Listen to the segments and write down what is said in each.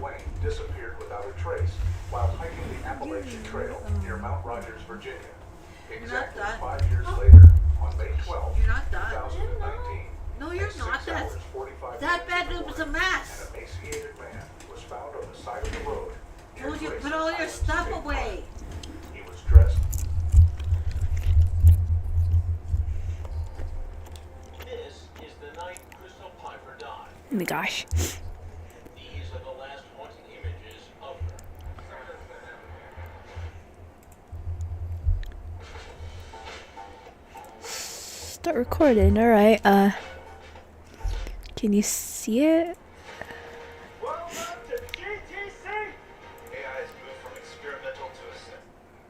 Twain disappeared without a trace while hiking the Appalachian Trail near Mount Rogers, Virginia. Exactly 5 years later, on May 12, 2019, no, you're not. That bedroom is a mess. an emaciated man was found on the side of the road. Would you put all your stuff away? He was dressed. This is the night Crystal Piper died. Oh my gosh. These are the last haunting images of her. Start recording. Alright, can you see it?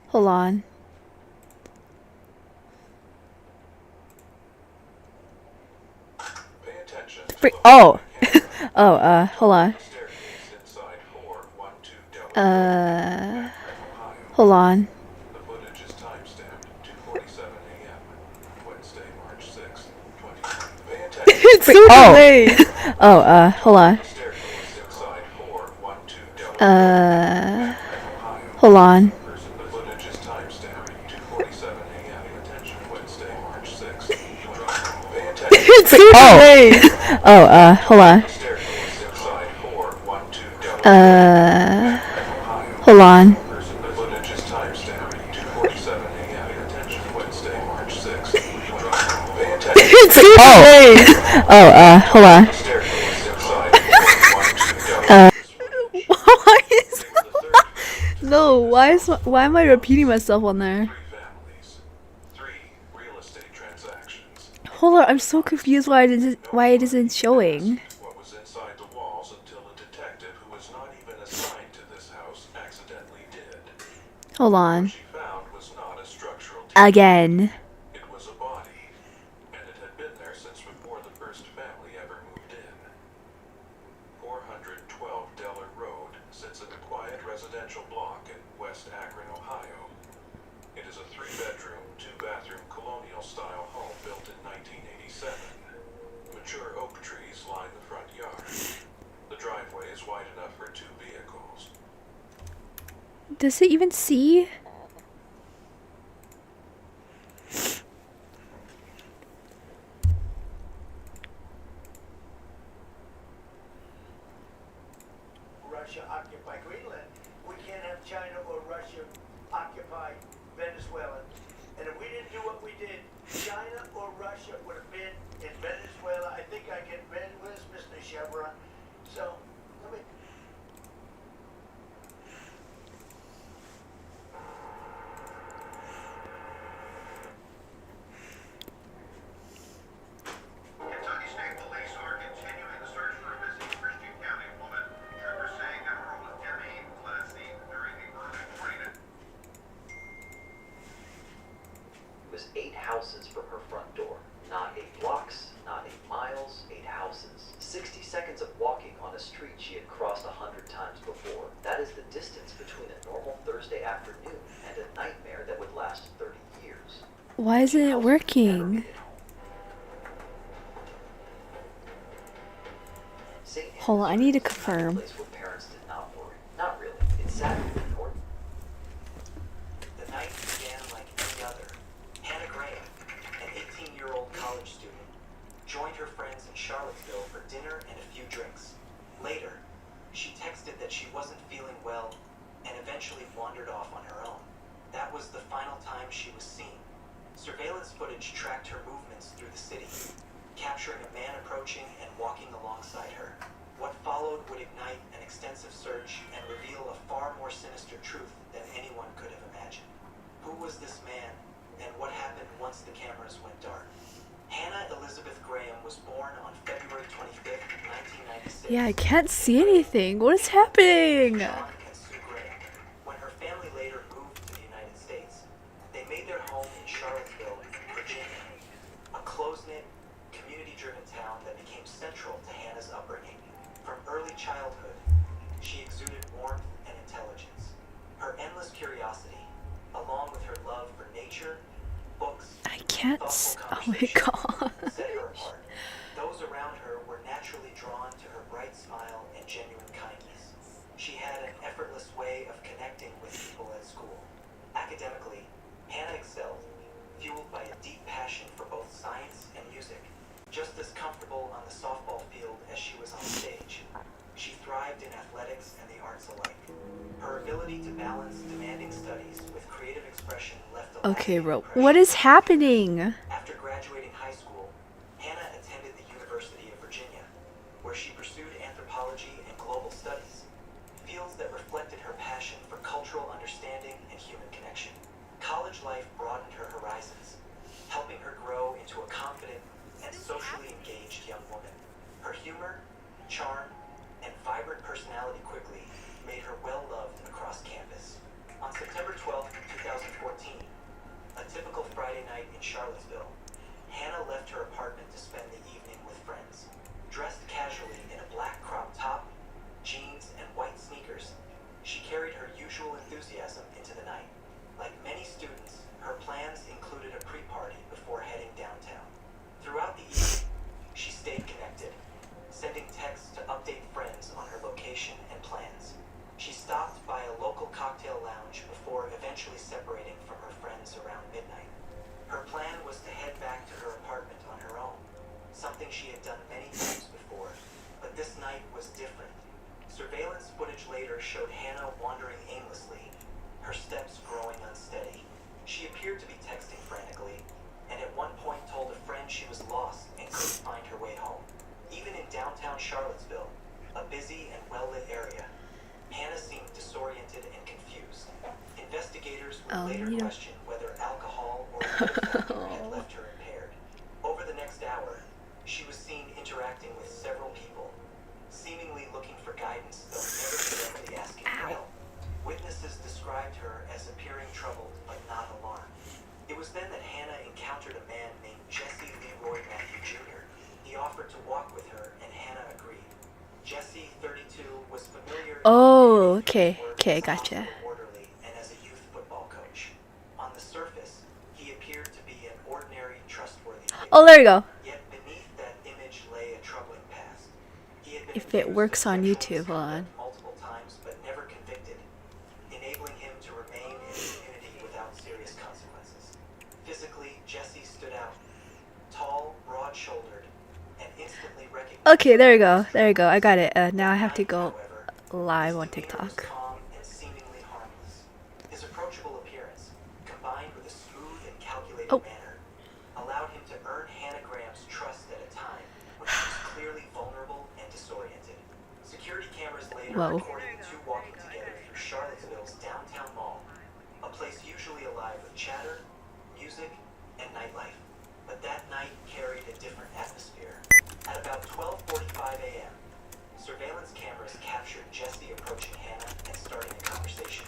Hold on. Pay attention. Oh! Oh, hold on. Hold on. The footage is timestamped 2:47 a.m. Wednesday, March 6, 2020. Pay attention. It's so delayed. Oh, hold on. Inside 412 Hold on. The footage is timestamped 2:47 a.m. Attention, Wednesday, March 6, 2020. Pay attention. It's so delayed. Oh, hold on. Inside 412 Hold on. The footage is timestamped 2:47 a.m. Attention, Wednesday, March 6, 2020. Pay attention. It's so delayed. Oh, hold on. Why is no? Why am I repeating myself on there? 3 families, 3 real estate transactions. Hold on, I'm so confused why it isn't showing. What was inside the walls until a detective who was not even assigned to this house accidentally did. Hold on. What she found was not a structural Again. It was a body, and it had been there since before the first family ever moved in. 412 Deller Road sits in a quiet residential block in West Akron, Ohio. It is a 3-bedroom, 2-bathroom colonial-style home built in 1987. Mature oak trees line the front yard. The driveway is wide enough for 2 vehicles. Does it even see? Russia occupy Greenland. We can't have China or Russia occupy Venezuela. And if we didn't do what we did, China or Russia would have been in Venezuela. I think I can bet with Mr. Chevron. So, let me... Kentucky State Police are continuing the search for a missing Christian County woman. Troopers saying that her was Debbie last seen during the early morning. It was 8 houses from her front door. Not 8 blocks, not 8 miles, 8 houses. 60 seconds of walking on a street she had crossed 100 times before. That is the distance between a normal Thursday afternoon and a nightmare that would last 30 years. Why isn't it working? Hold on, I need to confirm. Place where parents did not worry. Not really. It's sadly important. The night began like any other. Hannah Graham, an 18-year-old college student, joined her friends in Charlottesville for dinner and a few drinks. Later, she texted that she wasn't feeling well and eventually wandered off on her own. That was the final time she was seen. Surveillance footage tracked her movements through the city, capturing a man approaching and walking alongside her. What followed would ignite an extensive search and reveal a far more sinister truth than anyone could have imagined. Who was this man, and what happened once the cameras went dark? Hannah Elizabeth Graham was born on February 25th, 1996. Yeah, I can't see anything. What is happening? John and Sue Graham. When her family later moved to the United States, they made their home in Charlottesville, Virginia, a close-knit, community-driven town that became central to Hannah's upbringing. From early childhood, she exuded warmth and intelligence. Her endless curiosity, along with her love for nature, books, I can't. Oh my god. set her apart. Those around her were naturally drawn to her bright smile and genuine kindness. thrived in athletics and the arts alike. Her ability to balance demanding studies with creative expression left a Okay, lasting bro. impression. What is happening? After graduating high school, Hannah attended the University of Virginia, where she pursued anthropology and global studies, fields that reflected her passion for cultural understanding and human connection. College life broadened her horizons, helping her grow into a confident and socially engaged young woman. Her humor, charm, and vibrant personality quickly made her well-loved across campus. On September 12, 2014, a typical Friday night in Charlottesville, Hannah left her apartment to spend the evening with friends. Dressed casually in a black crop top, jeans, and white sneakers, she carried her usual enthusiasm into the night. Like many students, her plans included a pre-party before heading downtown. Throughout the evening, she stayed connected, sending texts to update friends on her location and plans. She stopped by a local cocktail lounge before eventually separating from her friends around midnight. Her plan was to head back to her apartment on her own, something she had done many times before, but this night was different. Surveillance footage later showed Hannah wandering aimlessly, her steps growing unsteady. She appeared to be texting frantically, and at one point told a friend she was lost and couldn't find her way home. Even in downtown Charlottesville, a busy and well-lit area, Hannah seemed disoriented and confused. Investigators would later question whether alcohol or another factor had left her impaired. Over the next hour, she was seen interacting with several people, seemingly looking for guidance, though never directly asking for help. Witnesses described her as appearing troubled but not alarmed. It was then that Hannah encountered a man named Jesse Leroy Matthew Jr. He offered to walk with her, and Hannah agreed. Jesse, 32, was familiar. Oh, okay, gotcha. Orderly and as a youth football coach. On the surface, he appeared to be an ordinary, trustworthy figure. Oh, there you go. Yet beneath that image lay a troubling past. He had been If it accused works of on sexual YouTube, hold on. misconduct multiple times, but never convicted, enabling him to remain in impunity without serious consequences. Physically, Jesse stood out, tall, broad-shouldered, and instantly recognized. Okay, there you go. There you go. I got it. Now I have to go live on His demeanor was TikTok. calm and seemingly harmless. His approachable appearance, combined with a smooth and calculated manner, allowed him to earn Hannah Graham's trust at a time when she was clearly vulnerable and disoriented. Security cameras later recorded the two walking together through Charlottesville's downtown mall, a place usually alive with chatter, music, and nightlife. But that night carried a different atmosphere. At about 12:45 a.m., surveillance cameras captured Jesse approaching Hannah and starting a conversation.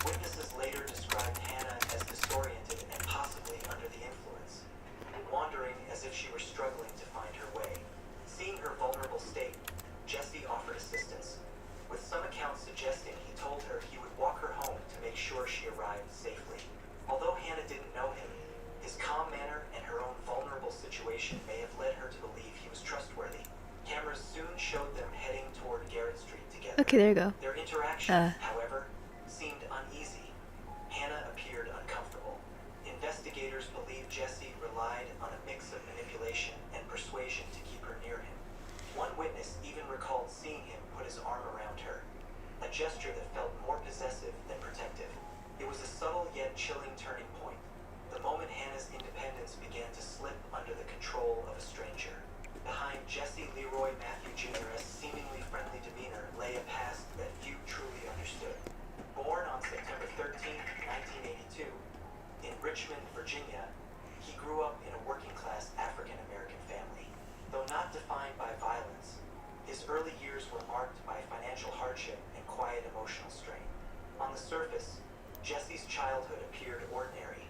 Witnesses later described Hannah as disoriented and possibly under the influence, wandering as if she were struggling to find her way. Seeing her vulnerable state, Jesse offered assistance, with some accounts suggesting he told her he would walk her home to make sure she arrived safely. Although Hannah didn't know him, his calm manner and her own vulnerable situation may have led her to believe he was trustworthy. Cameras soon showed them heading toward Garrett Street together. Okay, there you go. Their interaction, however, seemed uneasy. Hannah appeared uncomfortable. Investigators believe Jesse relied on a mix of manipulation and persuasion to keep her near him. One witness even recalled seeing him put his arm around her, a gesture that felt more possessive than protective. It was a subtle yet chilling turning point, the moment Hannah's independence began to slip under the control of a stranger. Behind Jesse Leroy Matthew Jr.'s seemingly friendly demeanor lay a past that few truly understood. Born on September 13, 1982, in Richmond, Virginia, he grew up in a working-class African-American family. Though not defined by violence, his early years were marked by financial hardship and quiet emotional strain. On the surface, Jesse's childhood appeared ordinary,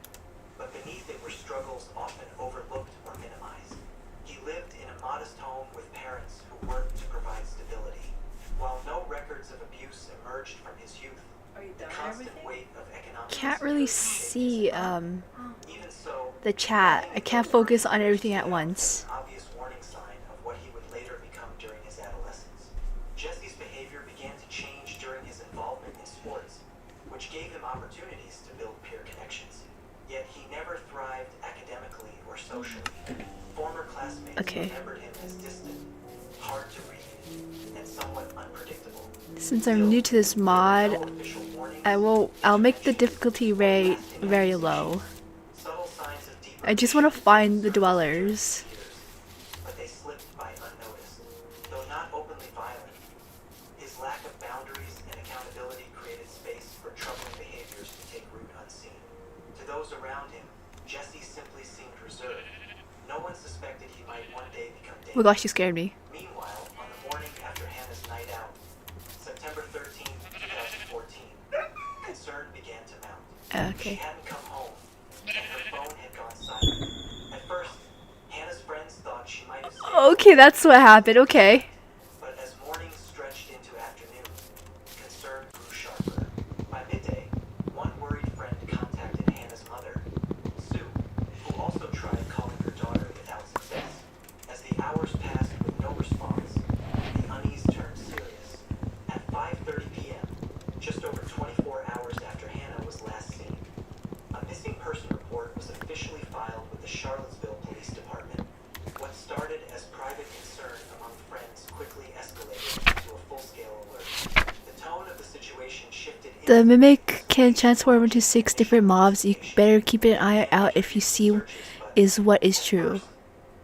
but beneath it were struggles often overlooked or minimized. He lived in a modest home with parents who worked to provide stability. While no records of abuse emerged from his youth, the constant weight of economic Can't really see Even so, the chat. I can't focus on everything at once. an obvious warning sign of what he would later become during his adolescence. Jesse's behavior began to change during his involvement in sports, which gave him opportunities to build peer connections. Yet he never thrived academically or socially. Former classmates remembered him as distant, hard to read, and somewhat unpredictable. Since I'm new to this mod, I'll make the difficulty rate very low. Subtle signs of deeper I just want to find the dwellers. but they slipped by unnoticed, though not openly violent. His lack of boundaries and accountability created space for troubling behaviors to take root unseen. To those around him, Jesse simply seemed reserved. No one suspected he might one day become Oh my gosh, you scared me. Meanwhile, on the morning after Hannah's night out, September 13th, 2014, concern began to mount. She Okay. hadn't come home, and her phone had gone silent. At first, Hannah's friends thought she might have stayed Okay, that's what happened. Okay. but as morning stretched into afternoon, concern grew sharper. By midday, one worried friend contacted Hannah's mother, Sue, who also tried calling her daughter without success. As the hours passed with no response, the unease turned serious. At 5:30 p.m., just over 24 hours after Hannah was last seen, a missing person report was officially filed with the Charlottesville Police Department. What started as private concern among friends quickly escalated into a full-scale alert. The tone of the situation shifted. The mimic can transform into 6 different mobs. You better keep an eye out if you see is what is true.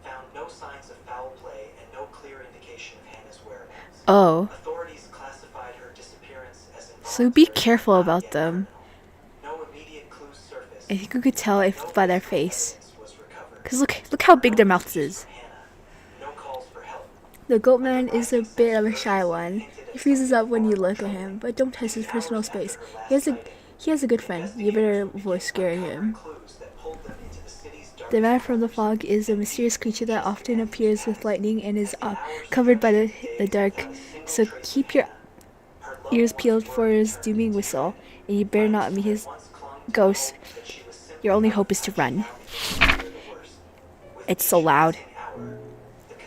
Found no signs of foul play and no clear indication of Hannah's whereabouts. Oh. Authorities classified her disappearance as So be involuntary, careful not about yet them. criminal. No immediate clues surfaced. I think you could tell if by their face. Evidence was recovered. Cause look how big their mouth is. Hannah, no calls for help. The goat man is a bit of a shy one. He freezes up when you look at him, but don't touch his personal space. He has a good friend. You better avoid scaring him. Clues that pulled them into the city's dark. The man from the fog is a mysterious creature that often appears with lightning and is covered by the dark. So keep your ears peeled for his dooming whistle, and you better not meet his ghost. Your only hope is to run. It's so loud.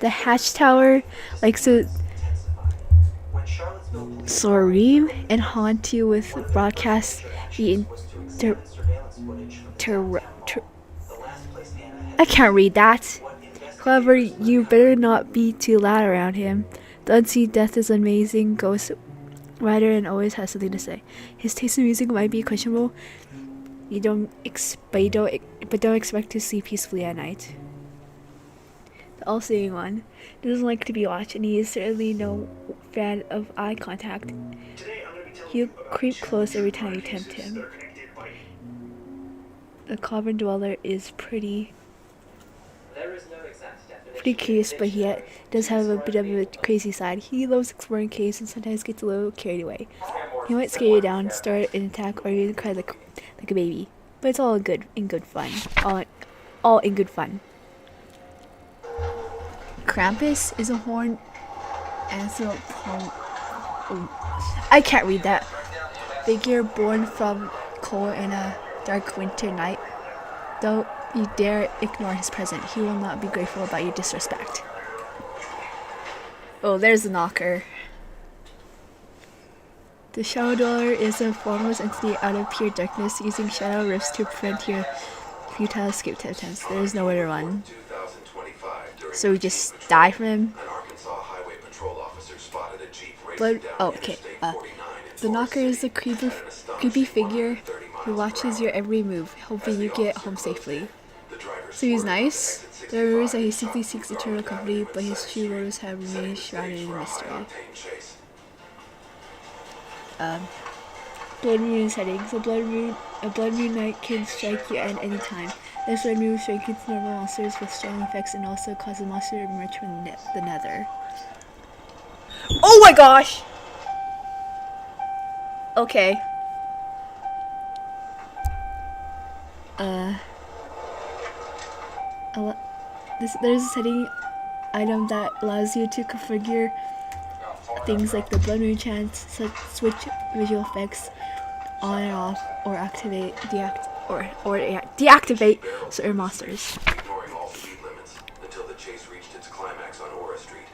The hatch tower likes to When Charlottesville police scream and haunt you with broadcasts the was to inter- examine surveillance footage from ter- ter- the last place Hannah had I can't read that. what investigators However, you better not be too loud around him. The Unseen Death is an amazing ghost writer and always has something to say. His taste in music might be questionable. But don't expect to sleep peacefully at night. The all-seeing one doesn't like to be watched, and he is certainly no fan of eye contact. He'll creep close every time you tempt him. The Cavern Dweller is pretty curious, but he does have a bit of a crazy side. He loves exploring caves and sometimes gets a little carried away. He might scare you down, start an attack, or even cry like a baby. But it's all in good fun. All in good fun. Krampus is a horn antelope. I can't read that. Figure born from coal in a dark winter night. Don't you dare ignore his presence. He will not be grateful about your disrespect. Oh, there's the knocker. The Shadow Dweller is a formless entity out of pure darkness, using shadow rifts to prevent your futile escape attempts. There is nowhere to run. 2025, during So we just die from him. an Arkansas Highway Patrol officer spotted a Jeep But racing down oh, okay. Interstate 49 in The knocker is a creepy figure who watches your every move, hoping you get home safely. The driver So he's swerved nice. from exit There are rumors that 65 he simply seeks eternal company, but his true motives have remained shrouded in mystery. high-octane chase. Blood moon settings. A blood moon night can strike you at any time. This blood moon strikes normal monsters with strong effects and also causes monsters to emerge from the nether. Oh my gosh! Okay. There's a setting item that allows you to configure things like the blood moon chance, switch visual effects on and off, or deactivate certain monsters. Ignoring all speed limits until the chase reached its climax on Aura Street.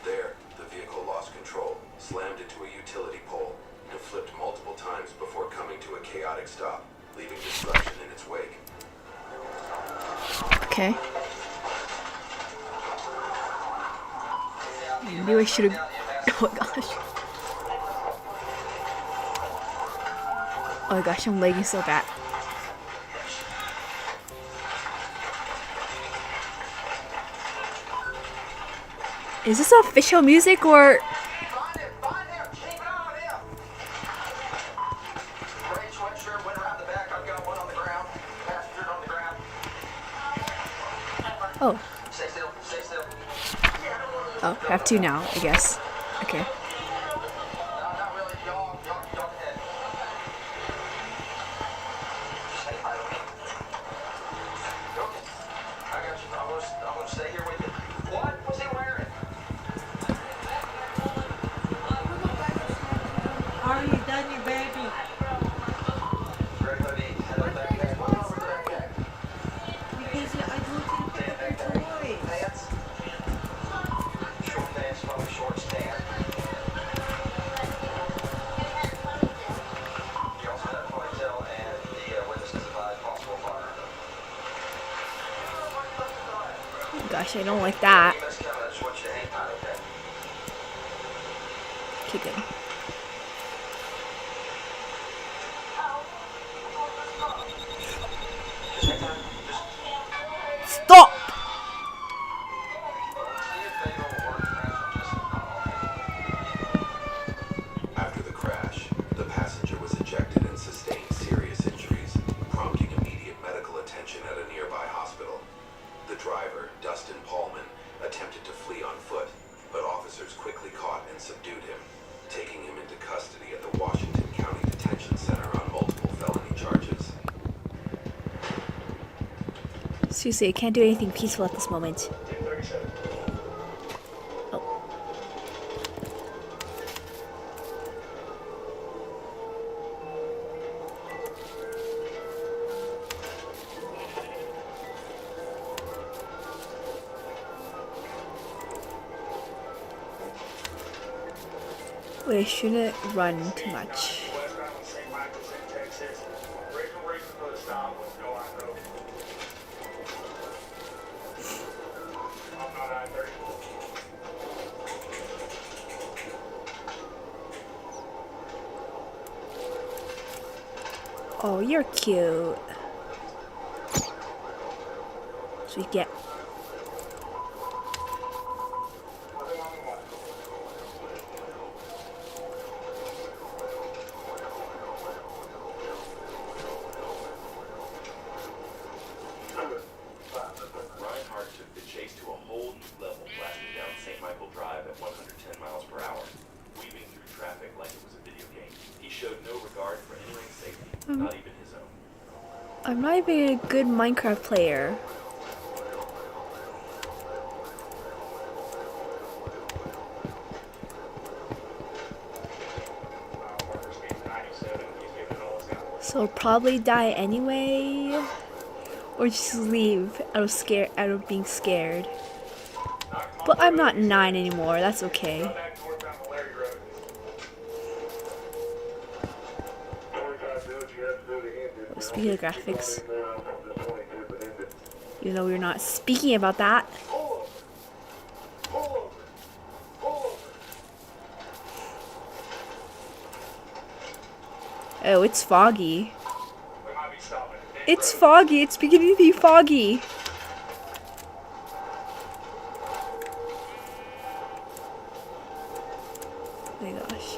There, the vehicle lost control, slammed into a utility pole, and flipped multiple times before coming to a chaotic stop, leaving destruction in its wake. Okay. Maybe I should have. Oh my gosh. Oh my gosh, I'm lagging so bad. Is this official music or? Find him! Keep it on him! Gray sweatshirt went around the back. I've got one on the ground. Passenger on the ground. Oh, Stay still. Stay still. oh, I have two now, I guess. Okay. No, not really. Y'all ahead. Stay by me. Okay. I got you. I'm gonna stay here with you. What? What's he wearing? Are you done your baby? Gray hoodie. Head up backpack. What over the backpack? Because I told you to pick up your toys. Pants. Short pants, probably shorts, tan. You also have a ponytail and the witness is advised possible fire. Gosh, I don't like that. You missed Kevin, that's what you hate, okay? Okay, good. Just hang on. Just Stop! see if they don't work. Just After the crash, the passenger was ejected and sustained serious injuries, prompting immediate medical attention at a nearby hospital. The driver, Dustin Paulman, attempted to flee on foot, but officers quickly caught and subdued him, taking him into custody at the Washington County Detention Center on multiple felony charges. Seriously, I can't do anything peaceful at this moment. Oh. Wait, I shouldn't run too much. Westbound on St. Michael's in Texas. Original reason for the stop was no line road. I'm not I-30. Oh, you're cute. So we get. Reinhardt took the chase to a whole new level, blasting down St. Michael Drive at 110 miles per hour, weaving through traffic like it was a video game. He showed no regard for anyone's safety, not even his own. I'm not even a good Minecraft player. Worker speed 97. He's giving it all he's got. So I'll probably die anyway. Or just leave out of being scared. But I'm not 9 anymore, that's okay. Back northbound on Larry Road. 25 village, you have to do the end. Speaking of graphics, even though we're not speaking about that. Pull over. Pull over. Pull over. Oh, it's foggy. We might be stopping. It's foggy, it's beginning to be foggy. Oh my gosh.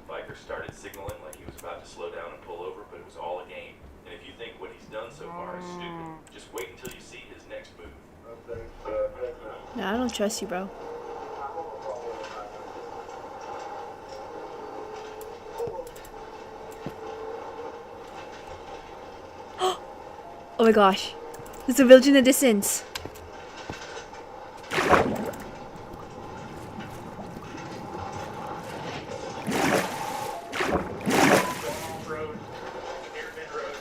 Biker started signaling like he was about to slow down and pull over, but it was all a game. And if you think what he's done so far is stupid, just wait until you see his next move. No, I don't trust you, bro. Oh my gosh. There's a village in the distance. Road. Near Mid Road.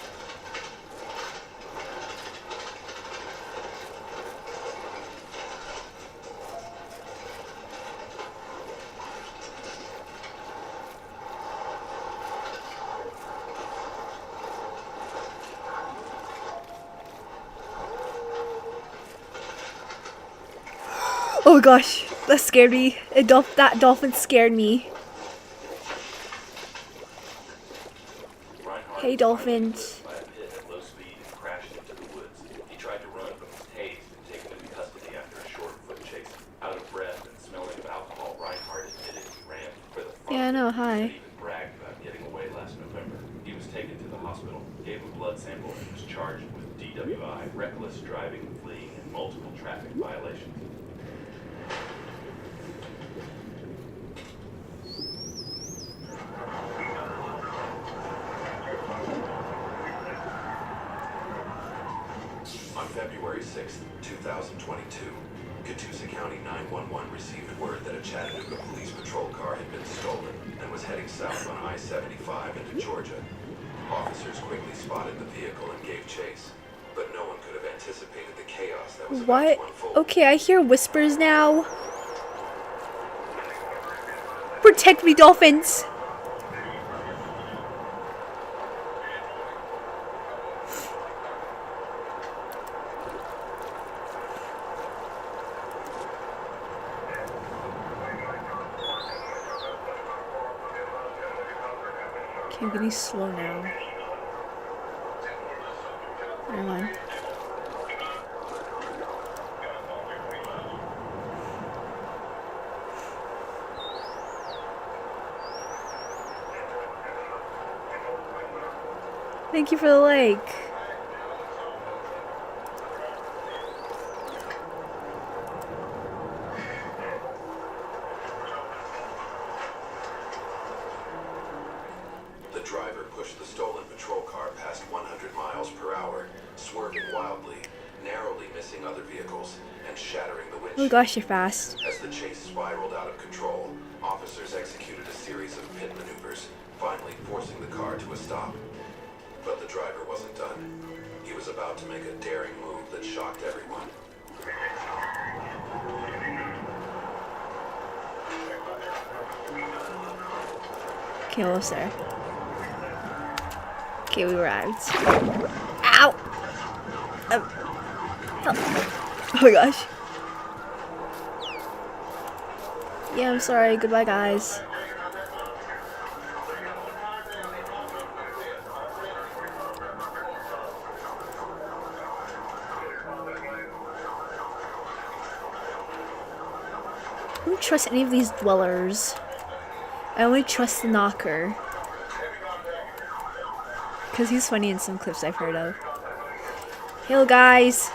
Oh gosh, that scared me. That dolphin scared me. Reinhardt Hey, was dolphins. by a pit at low speed and crashed into the woods. He tried to run but was tased and taken into custody after a short foot chase. Out of breath and smelling of alcohol, Reinhardt admitted he ran for the fun. Yeah, I know, He hi. had even bragged about getting away last November. He was taken to the hospital, gave a blood sample, and was charged with DWI, reckless driving, fleeing, and multiple traffic violations. On February 6, 2022, Catoosa County 911 received word that a Chattanooga police patrol car had been stolen and was heading south on I-75 into Georgia. Officers quickly spotted the vehicle and gave chase, but no one could have anticipated the chaos that was about What? to unfold. Okay, I hear whispers now. Protect me, dolphins! Okay, I'm getting slow now. Never mind. Thank you for the like. The driver pushed the stolen patrol car past 100 miles per hour, swerving wildly, narrowly missing other vehicles, and shattering the Oh windshield. gosh, you're fast. As the chase spiraled out of control, officers executed a series of pit maneuvers, finally forcing the car to a stop. But the driver wasn't done. He was about to make a daring move that shocked everyone. Okay, almost there. Okay, we arrived. Ow! Help. Oh my gosh. Yeah, I'm sorry. Goodbye, guys. I don't trust any of these dwellers. I only trust the knocker. Because he's funny in some clips I've heard of. Hello, guys.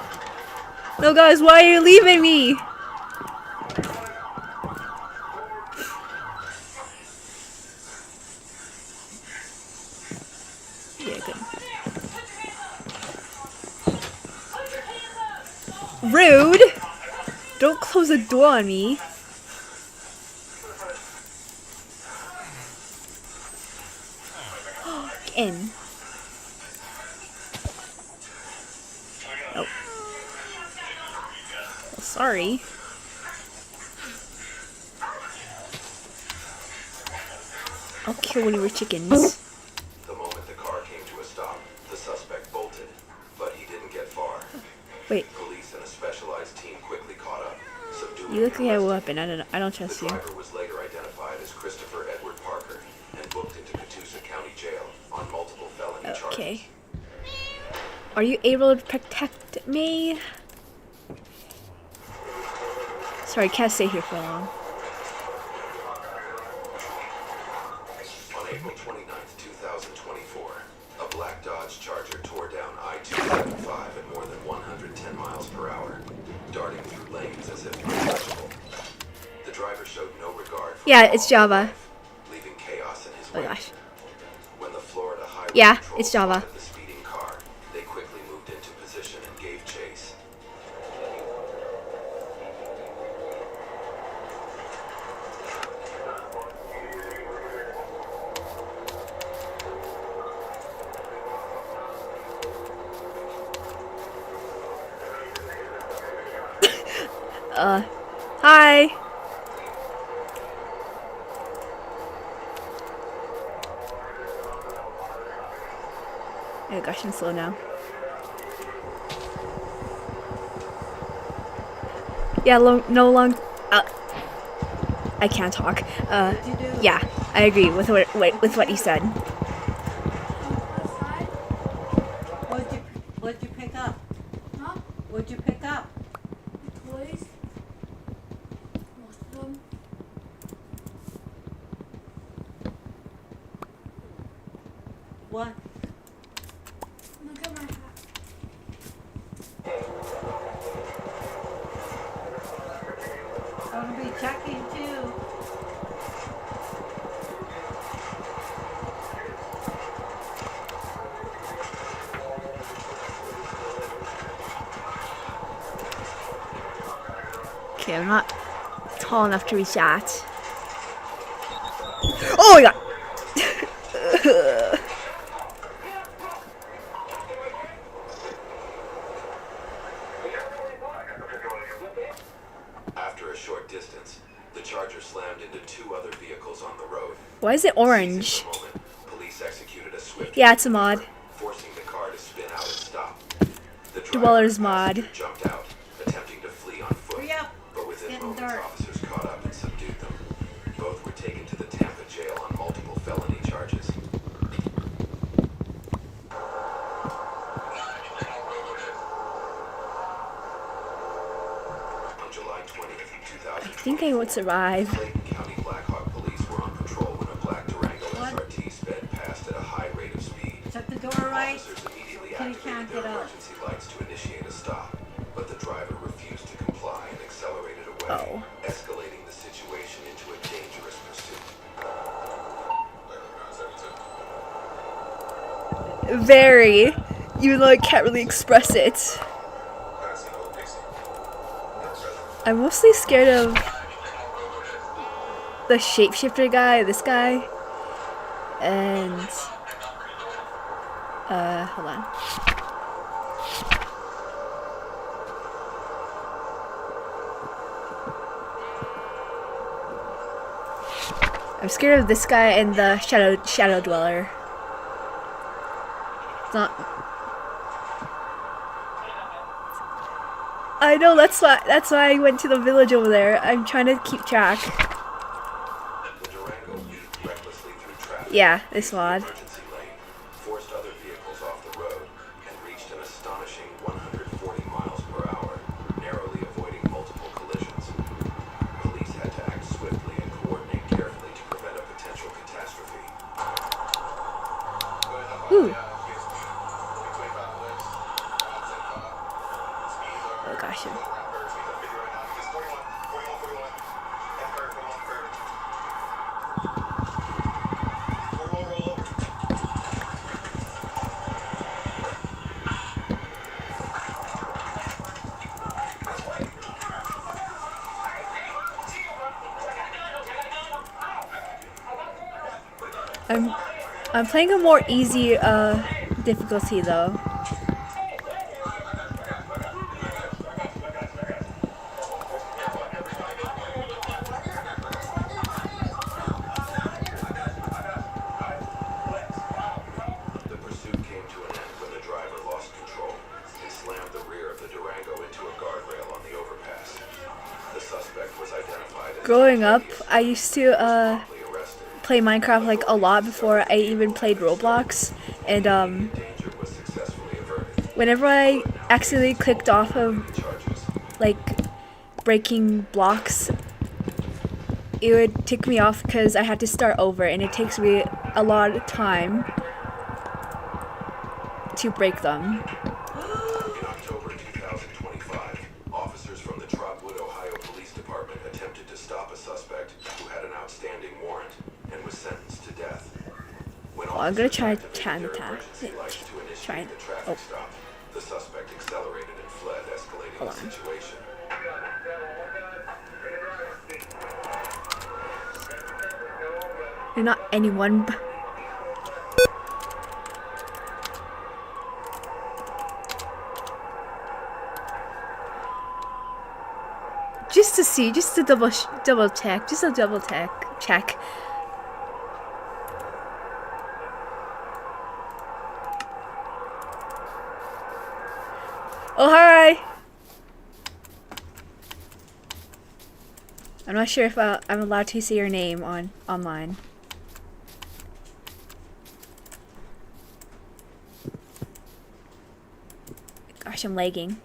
No, guys, why are you leaving me? Yeah, good. Rude! Don't close the door on me. Get in. Oh. Well, sorry. I'll kill one of your chickens. The moment the car came to a stop, the suspect bolted, but he didn't get far. Wait, Police and a specialized team quickly caught up, subduing you look like you have a arrested. weapon. I don't trust The you. driver was later identified as Christopher Edward Parker and booked into Catoosa County Jail on multiple felony charges. Okay. Are you able to protect me? Sorry, I can't stay here for long. On April 29th, 2024, a black Dodge Charger tore down I-275 at more than 110 miles per hour, darting through lanes as if untouchable. The driver showed no regard for Yeah, law it's or Java. life, leaving chaos in his Oh wake. gosh. When the Florida Highway Yeah, Patrol it's Java. spotted the speeding car, they quickly moved into position and gave chase. Hi. Oh gosh, I'm slow now. Yeah, no long. I can't talk. What'd you do? Yeah, I agree with what you said. What'd you pick up? Huh? What'd you pick up? Toys. Most of them. What? Look at my hat. I'm gonna be checking too. Okay, I'm not tall enough to reach that. Oh my god! After a short distance, the Charger slammed into two other vehicles on the road. Why is it orange? Seizing the moment, police executed a swift Yeah, it's a mod. forcing the car to spin out and stop. The Dweller's driver and mod. passenger jumped out, attempting to flee on foot. Hurry up. But within Getting moments, dark. officers caught up and subdued them. Both were taken to the Tampa jail on multiple felony charges. On July 20th, I think I would survive. Clayton County Blackhawk police were on patrol when a black Durango What? SRT sped past at a high rate of speed. Shut the door right. Officers immediately Kitty activated can't their get up. emergency lights to initiate a stop, but the driver refused to comply and accelerated away, Oh. escalating the situation into a dangerous pursuit. Very. Even though I can't really express it. I'm mostly scared of the shapeshifter guy, this guy, and hold on. I'm scared of this guy and the shadow dweller. It's not. I know, that's why I went to the village over there. I'm trying to keep track. The Durango weaved recklessly through traffic. Yeah, this into the mod. emergency lane, forced other vehicles off the road, and reached an astonishing 140 miles per hour, narrowly avoiding multiple collisions. Police had to act swiftly and coordinate carefully to prevent a potential catastrophe. Ooh. Oh gosh. I'm playing a more easy difficulty though. The pursuit came to an end when the driver lost control and slammed the rear of the Durango into a guardrail on the overpass. The suspect was identified as Growing up, I used to promptly arrested. play Minecraft like a lot before I even played Roblox, and Danger was successfully averted. whenever I accidentally clicked off of Charges. like breaking blocks, it would tick me off because I had to start over, and it takes me a lot of time to break them. In October 2025, officers from the Trotwood, Ohio Police Department attempted to stop a suspect who had an outstanding warrant and was sentenced to death. When Well, I'm gonna officers try activated to their attack. emergency lights to initiate Try and- the traffic oh. stop, the suspect accelerated and fled, escalating Hold the on. situation. You're not anyone. Just to see, just to double check, just a double check. Oh hi! I'm not sure if I'm allowed to say your name online. Gosh, I'm lagging.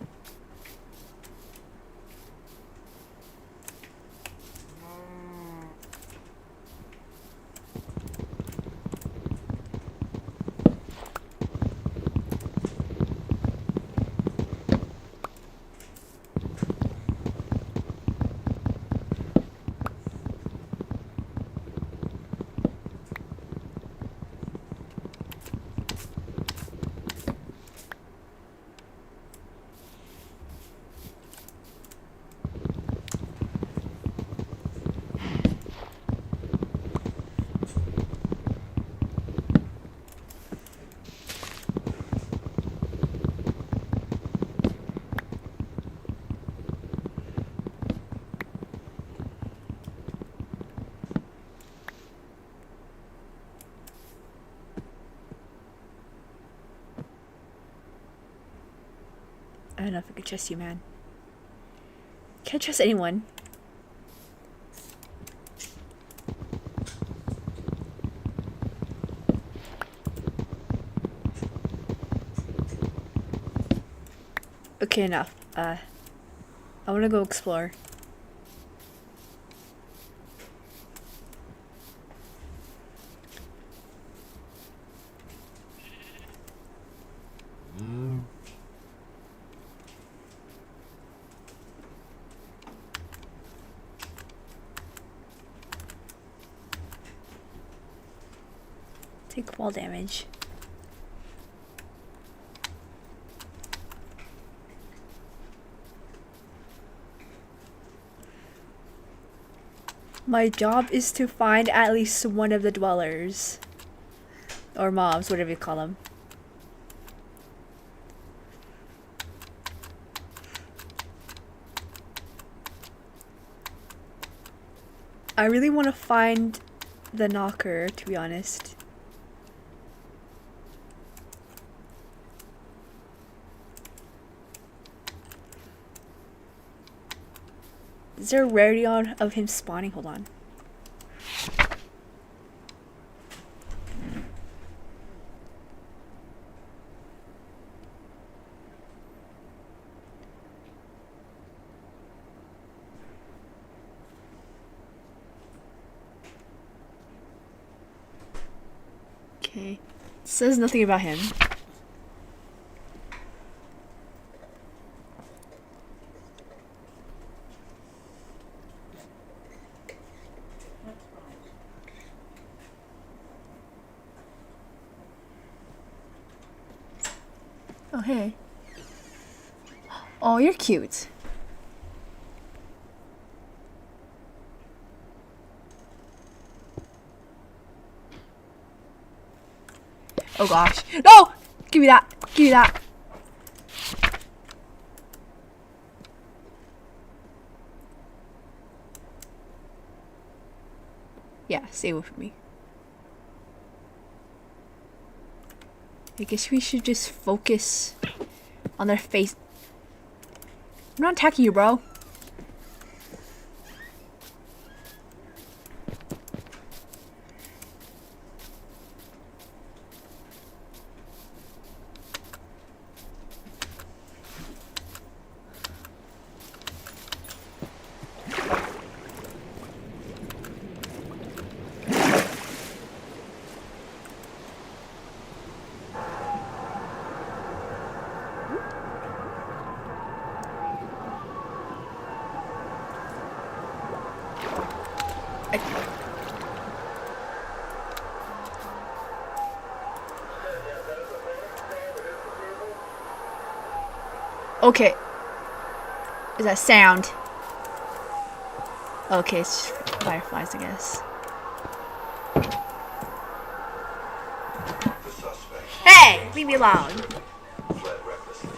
I don't know if I could trust you, man. Can't trust anyone. Okay, enough. I want to go explore. Take fall damage. My job is to find at least one of the dwellers. Or mobs, whatever you call them. I really want to find the knocker, to be honest. Is there a rarity of him spawning? Hold on. Okay. It says nothing about him. Oh, hey. Oh, you're cute. Oh gosh. No! Give me that. Give me that. Yeah, stay away from me. I guess we should just focus on their face. I'm not attacking you, bro. Okay. Is that sound? Okay, it's fireflies, I guess. The suspect Hey! Leave me alone. fled recklessly,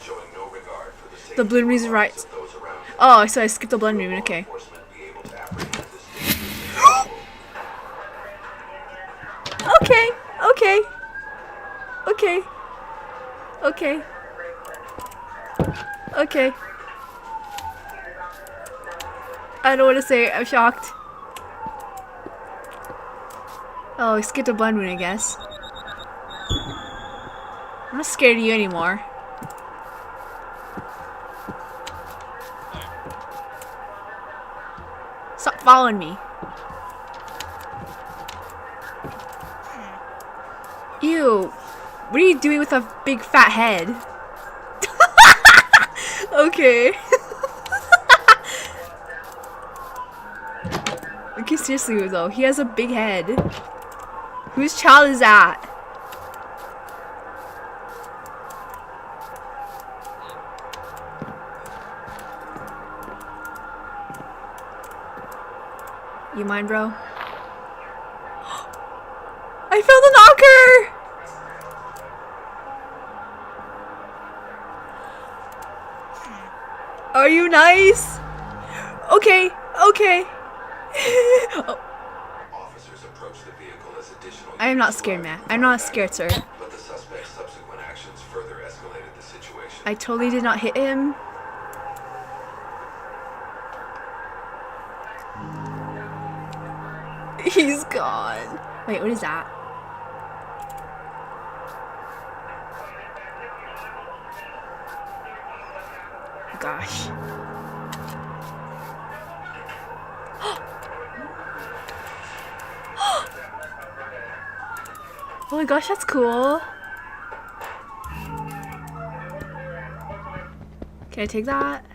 showing no regard for the safety The balloon is or right. lives of those around him. Oh, so I skipped the balloon movement, okay. Enforcement be able to apprehend this dangerous individual. Okay, okay. Okay. Okay. Okay. I don't want to say it. I'm shocked. Oh, I skipped a blend wound, I guess. I'm not scared of you anymore. Stop following me. Ew. What are you doing with a big fat head? Okay. Okay, seriously though, he has a big head. Whose child is that? You mind, bro? I found the knocker! Are you nice? Okay, okay. Oh. Officers approached the vehicle as additional I am not scared, man. I'm not scared, sir. but the suspect's subsequent actions further escalated the situation. I totally did not hit him. He's gone. Wait, what is that? Gosh. Oh my gosh, that's cool. Can I take that?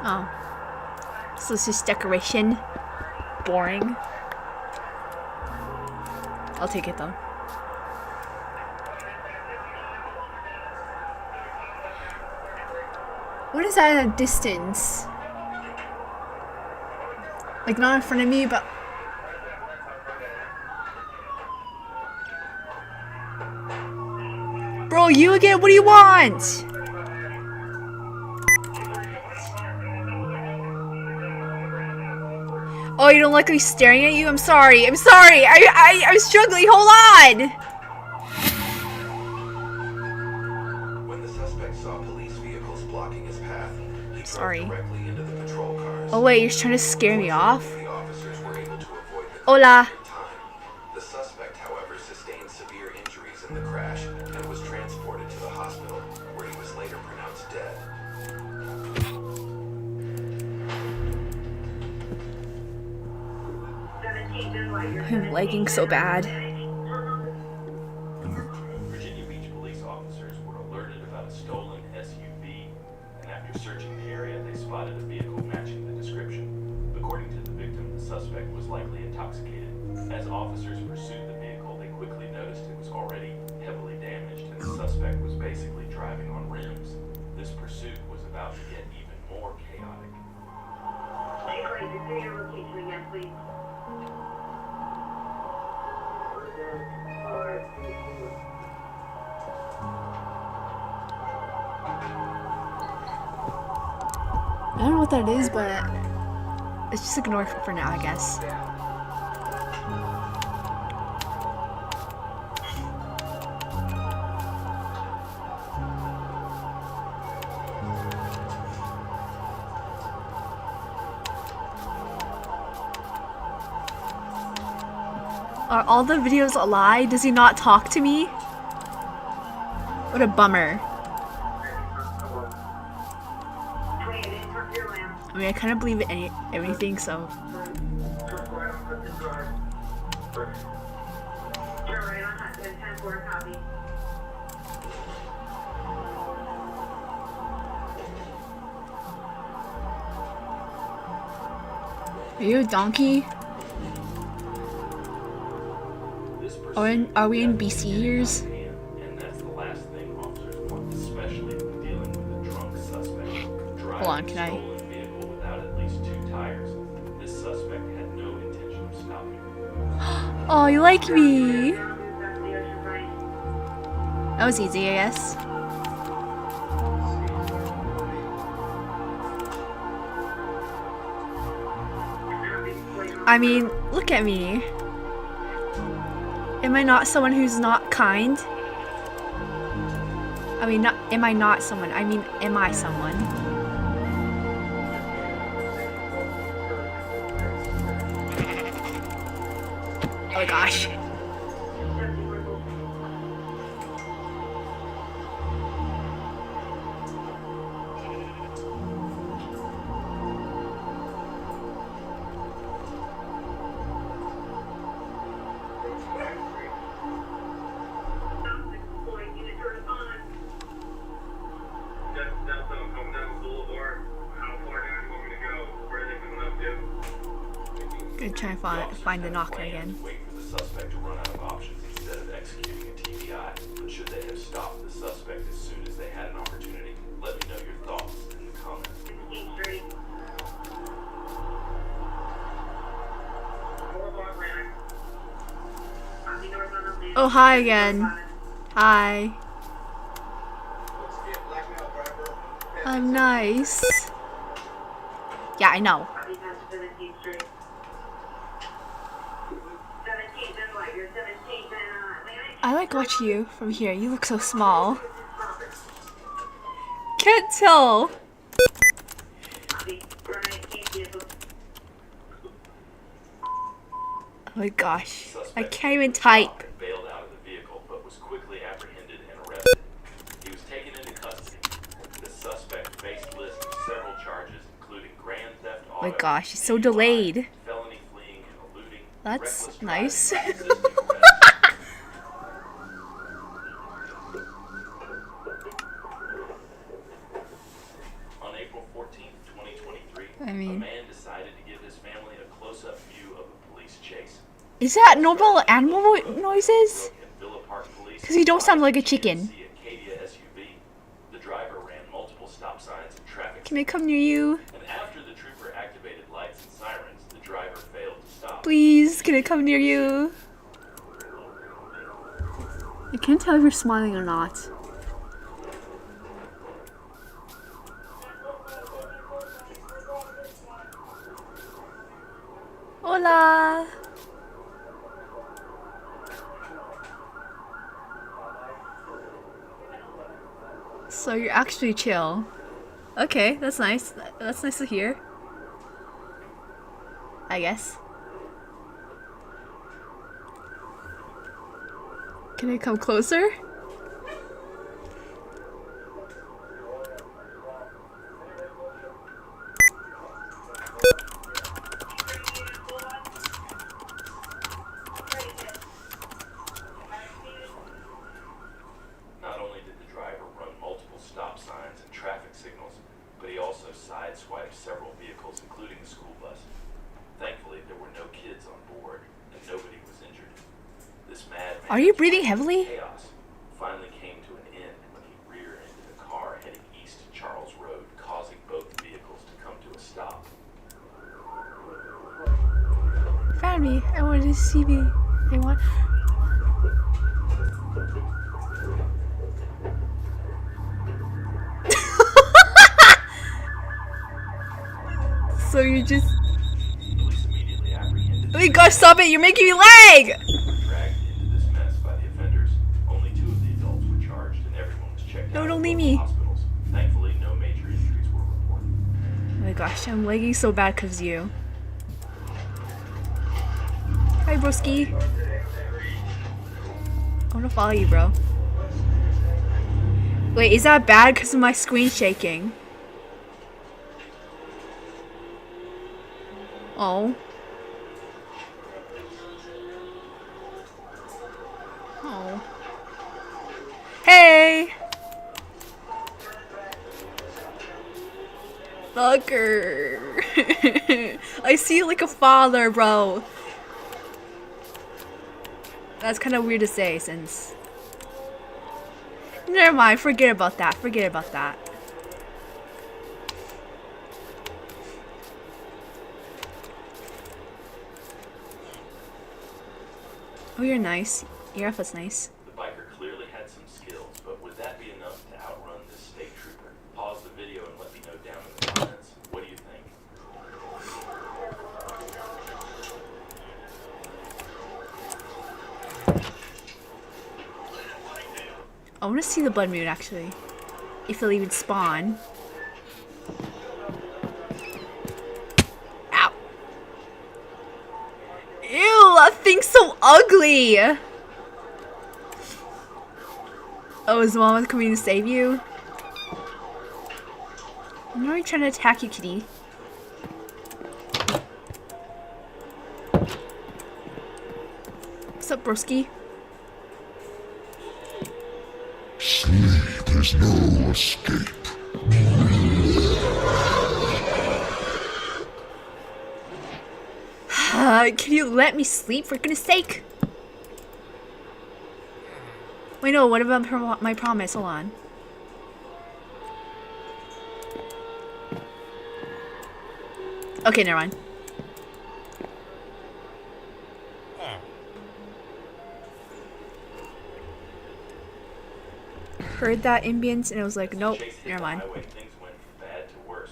Oh. So it's just decoration. Boring. I'll take it though. What is that at a distance? Like not in front of me, but... Bro, you again? What do you want? Oh, you don't like me staring at you? I'm sorry. I'm sorry. I'm struggling. Hold on. When the suspect saw police vehicles blocking his path, he Sorry. drove directly into the patrol cars. Oh wait, you're trying to scare me off? The officers were able to avoid the Hola. collision in time. The suspect, however, sustained severe injuries in the crash and was transported to the hospital, where he was later pronounced dead. I'm lagging so bad. Virginia Beach police officers were alerted about a stolen SUV, and after searching the area, they spotted a vehicle matching the description. According to the victim, the suspect was likely intoxicated. As officers pursued the vehicle, they quickly noticed it was already heavily damaged, and the suspect was basically driving on rims. This pursuit was about to get even more chaotic. I don't know what that is, but let's just ignore it for now, I guess. Are all the videos a lie? Does he not talk to me? What a bummer. I mean, I kind of believe everything, so. Are you a donkey? Are we in BC years? And that's the last thing officers want, especially when dealing with a drunk suspect. Hold on, can I? Stolen vehicle without at least 2 tires. This suspect had no intention of stopping. Oh, you like me? That was easy, I guess. I mean, look at me. Am I not someone who's not kind? I mean, not, am I not someone? I mean, am I someone? Oh gosh. Downtown Hometown Boulevard. How far down you want me to go? Where are they coming up to? Gonna try and find the knocker again. Wait for the suspect to run out of options instead of executing a TBI. But should they have stopped the suspect as soon as they had an opportunity? Let me know your thoughts in the comments. Oh, hi again. Hi. I'm nice. Yeah, I know. I like watching you from here. You look so small. Can't tell. Oh my gosh. I can't even type. Bailed out of the vehicle, but was quickly apprehended and arrested. He was taken into custody. The suspect faced lists of several charges, including grand theft auto. Oh my gosh, he's so delayed. Felony fleeing and eluding. That's reckless nice. driving, and resisting arrest. On April 14th, 2023, I mean- a man decided to give his family a close-up view of a police chase. Is that normal animal noises? In Villa Park Police 'Cause you don't sound like a chicken. GMC Acadia SUV. The driver ran multiple stop signs and traffic. Can I come near you? And after the trooper activated lights and sirens, the driver failed to stop. Please, can I come near you? I can't tell if you're smiling or not. Hola! So you're actually chill. Okay, that's nice. That's nice to hear. I guess. Can I come closer? Not only did the driver run multiple stop signs and traffic signals, but he also sideswiped several vehicles, including the school bus. Thankfully, there were no kids on board, and nobody was injured. This madman Are you breathing heavily? chaos finally came to an end when he rear-ended a car heading east to Charles Road, causing both vehicles to come to a stop. Found me. I wanted to see me. I want. So you just. Police immediately apprehended Oh my gosh, stop it! You're making me lag! dragged into this mess by the offenders. Only 2 of the adults were charged, and everyone was checked No, out don't at leave local me. hospitals. Thankfully, no major injuries were reported. Oh my gosh, I'm lagging so bad because of you. Hi, broski. I wanna follow you, bro. Wait, is that bad because of my screen shaking? Oh. Oh. Hey! Fucker. I see you like a father, bro. That's kind of weird to say since... Never mind, forget about that. Forget about that. Oh, you're nice. Your outfit's nice. The biker clearly had some skills, but would that be enough to outrun this state trooper? Pause the video and let me know down in the comments. What do you think? I want to see the blood moon actually. If it'll even spawn. Ow. Ew, that thing's so ugly. Oh, is Mama coming to save you? I'm not really trying to attack you, kitty. What's up, broski? Sleep is no escape. Can you let me sleep for goodness sake? Wait, no, what about my promise? Hold on. Okay, never mind. Heard that ambience and it was like, nope, Chasing never the mind. highway, things went from bad to worse.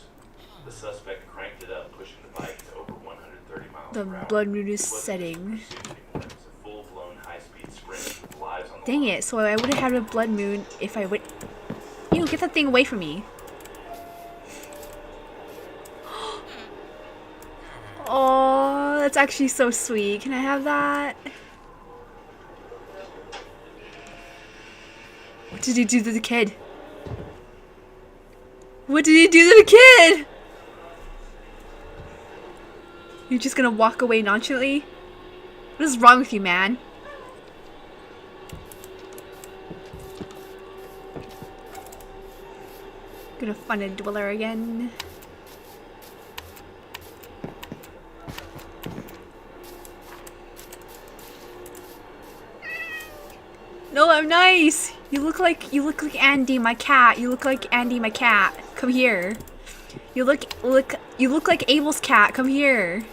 The suspect cranked it up, pushing the bike to over 130 miles The per hour. blood moon is It wasn't setting. just pursuit anymore. It was a full-blown high-speed sprint with lives on the Dang line. it, so I would have had a blood moon if I would. You get that thing away from me. Oh, that's actually so sweet. Can I have that? What did he do to the kid? What did he do to the kid? You're just gonna walk away nonchalantly? What is wrong with you, man? Gonna find a dweller again. No, I'm nice. You look like Andy, my cat. You look like Andy, my cat. Come here. You look like Abel's cat. Come here.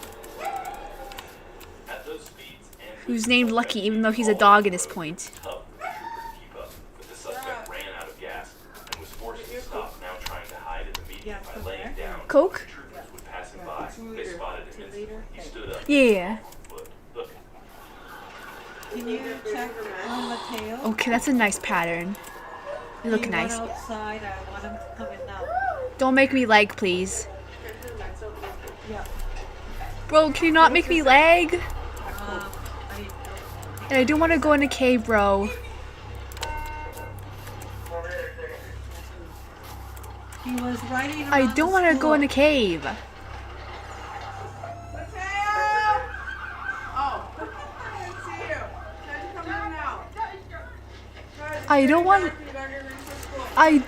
At those speeds, and Who's named Lucky, even though he's a dog at this point. tough for the trooper to keep up, but the suspect ran out of gas and was forced to stop, now trying to hide in the median by laying down. Coke? Troopers would pass him by. They spotted him instantly. He stood up. Yeah. Look, look. Can you check on the tail? Okay, that's a nice pattern. You look He nice. went outside. I want him to come in now. Don't make me lag, please. Yeah. Bro, can you not make me lag? I And I don't want to go in a cave, bro. He was riding around I don't want to go in a cave. I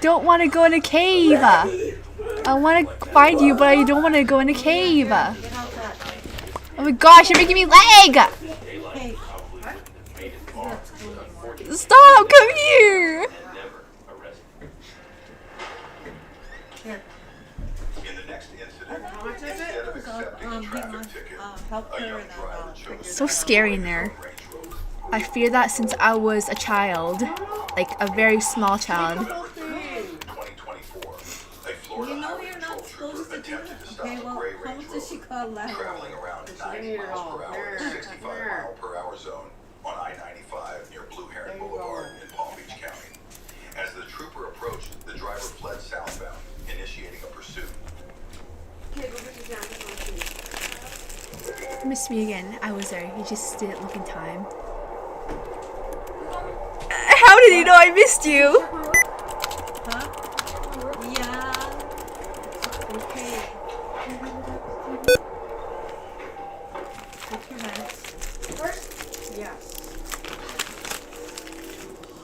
don't want to go in a cave. I want to find you, but I don't want to go in a cave. Get outside. Oh my gosh, you're making me lag. Hey, Stop, come here. here. In the next incident, instead of accepting a Hang on. traffic ticket, Help a her young and driver then chose So scary in there. Range Rover. I fear that since I was a child. Like a very small child. 2024, a Florida You know highway you're not patrol supposed trooper to do attempted that. to stop Okay, a well, gray how Range much does she Rover call that? traveling around 90 miles per hour in a 65 mile per hour zone on I-95 near Blue Heron Boulevard in Palm Beach County. As the trooper approached, the driver fled southbound, initiating a pursuit. Miss me again. I was there. You just didn't look in time. How did you know I missed you? Huh? Yeah. Okay. Take your meds. Yes.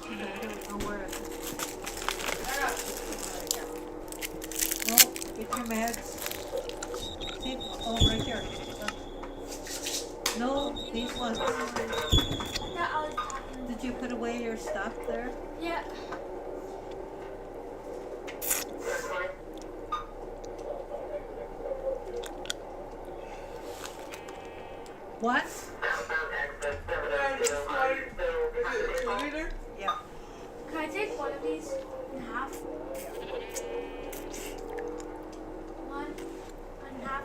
I don't know where it is. No, get your meds. See? Oh, right here. No, these ones. Did you put away your stuff there? Yeah. What? Yeah. Can I take one of these in half? One and half.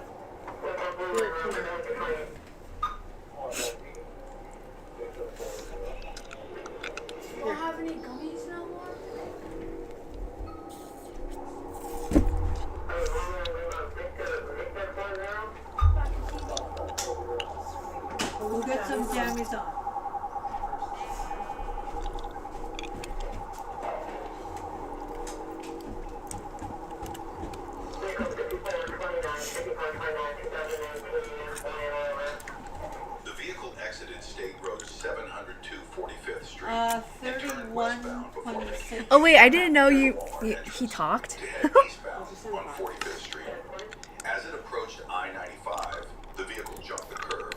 You don't have any gummies no more? Put some jammies on. The vehicle exited State Road 702 45th Street. 31.6. Oh wait, I didn't know he talked. To head eastbound on 45th Street. As it approached I-95, the vehicle jumped the curb,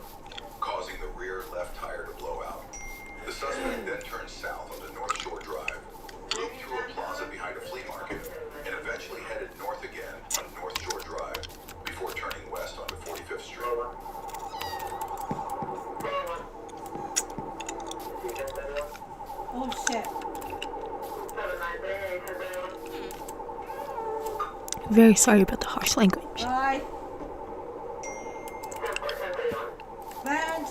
causing the rear left tire to blow out. The suspect then turned south onto North Shore Drive, looped through a plaza behind a flea market, and eventually headed north again on North Shore Drive before turning west onto 45th Street. Oh shit. Very sorry about the harsh language. Bye. Land.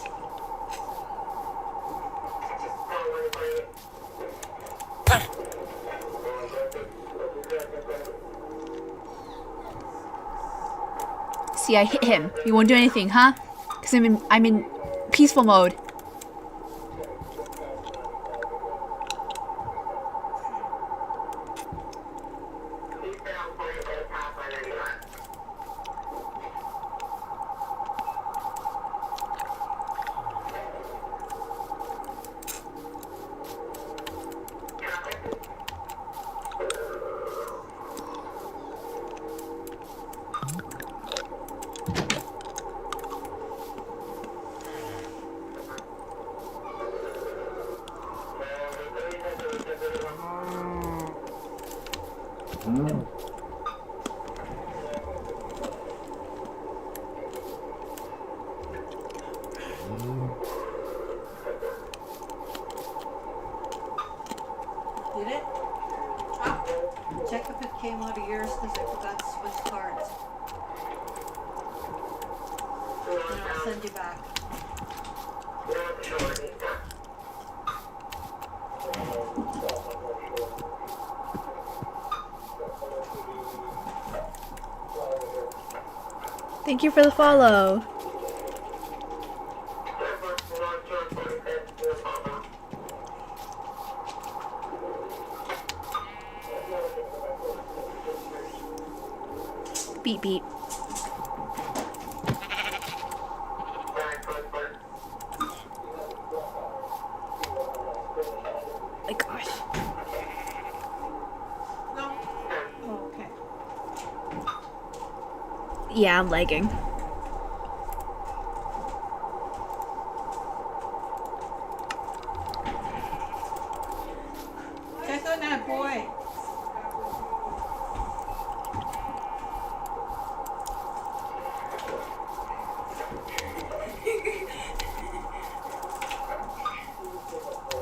See, I hit him. You won't do anything, huh? Cause I'm in peaceful mode. Did it? Ah, check if it came out of yours because I forgot to switch cards. And I'll send you back. Thank you for the follow. Beep beep. My gosh. No. Oh, okay. Yeah, I'm lagging. Check on that boy.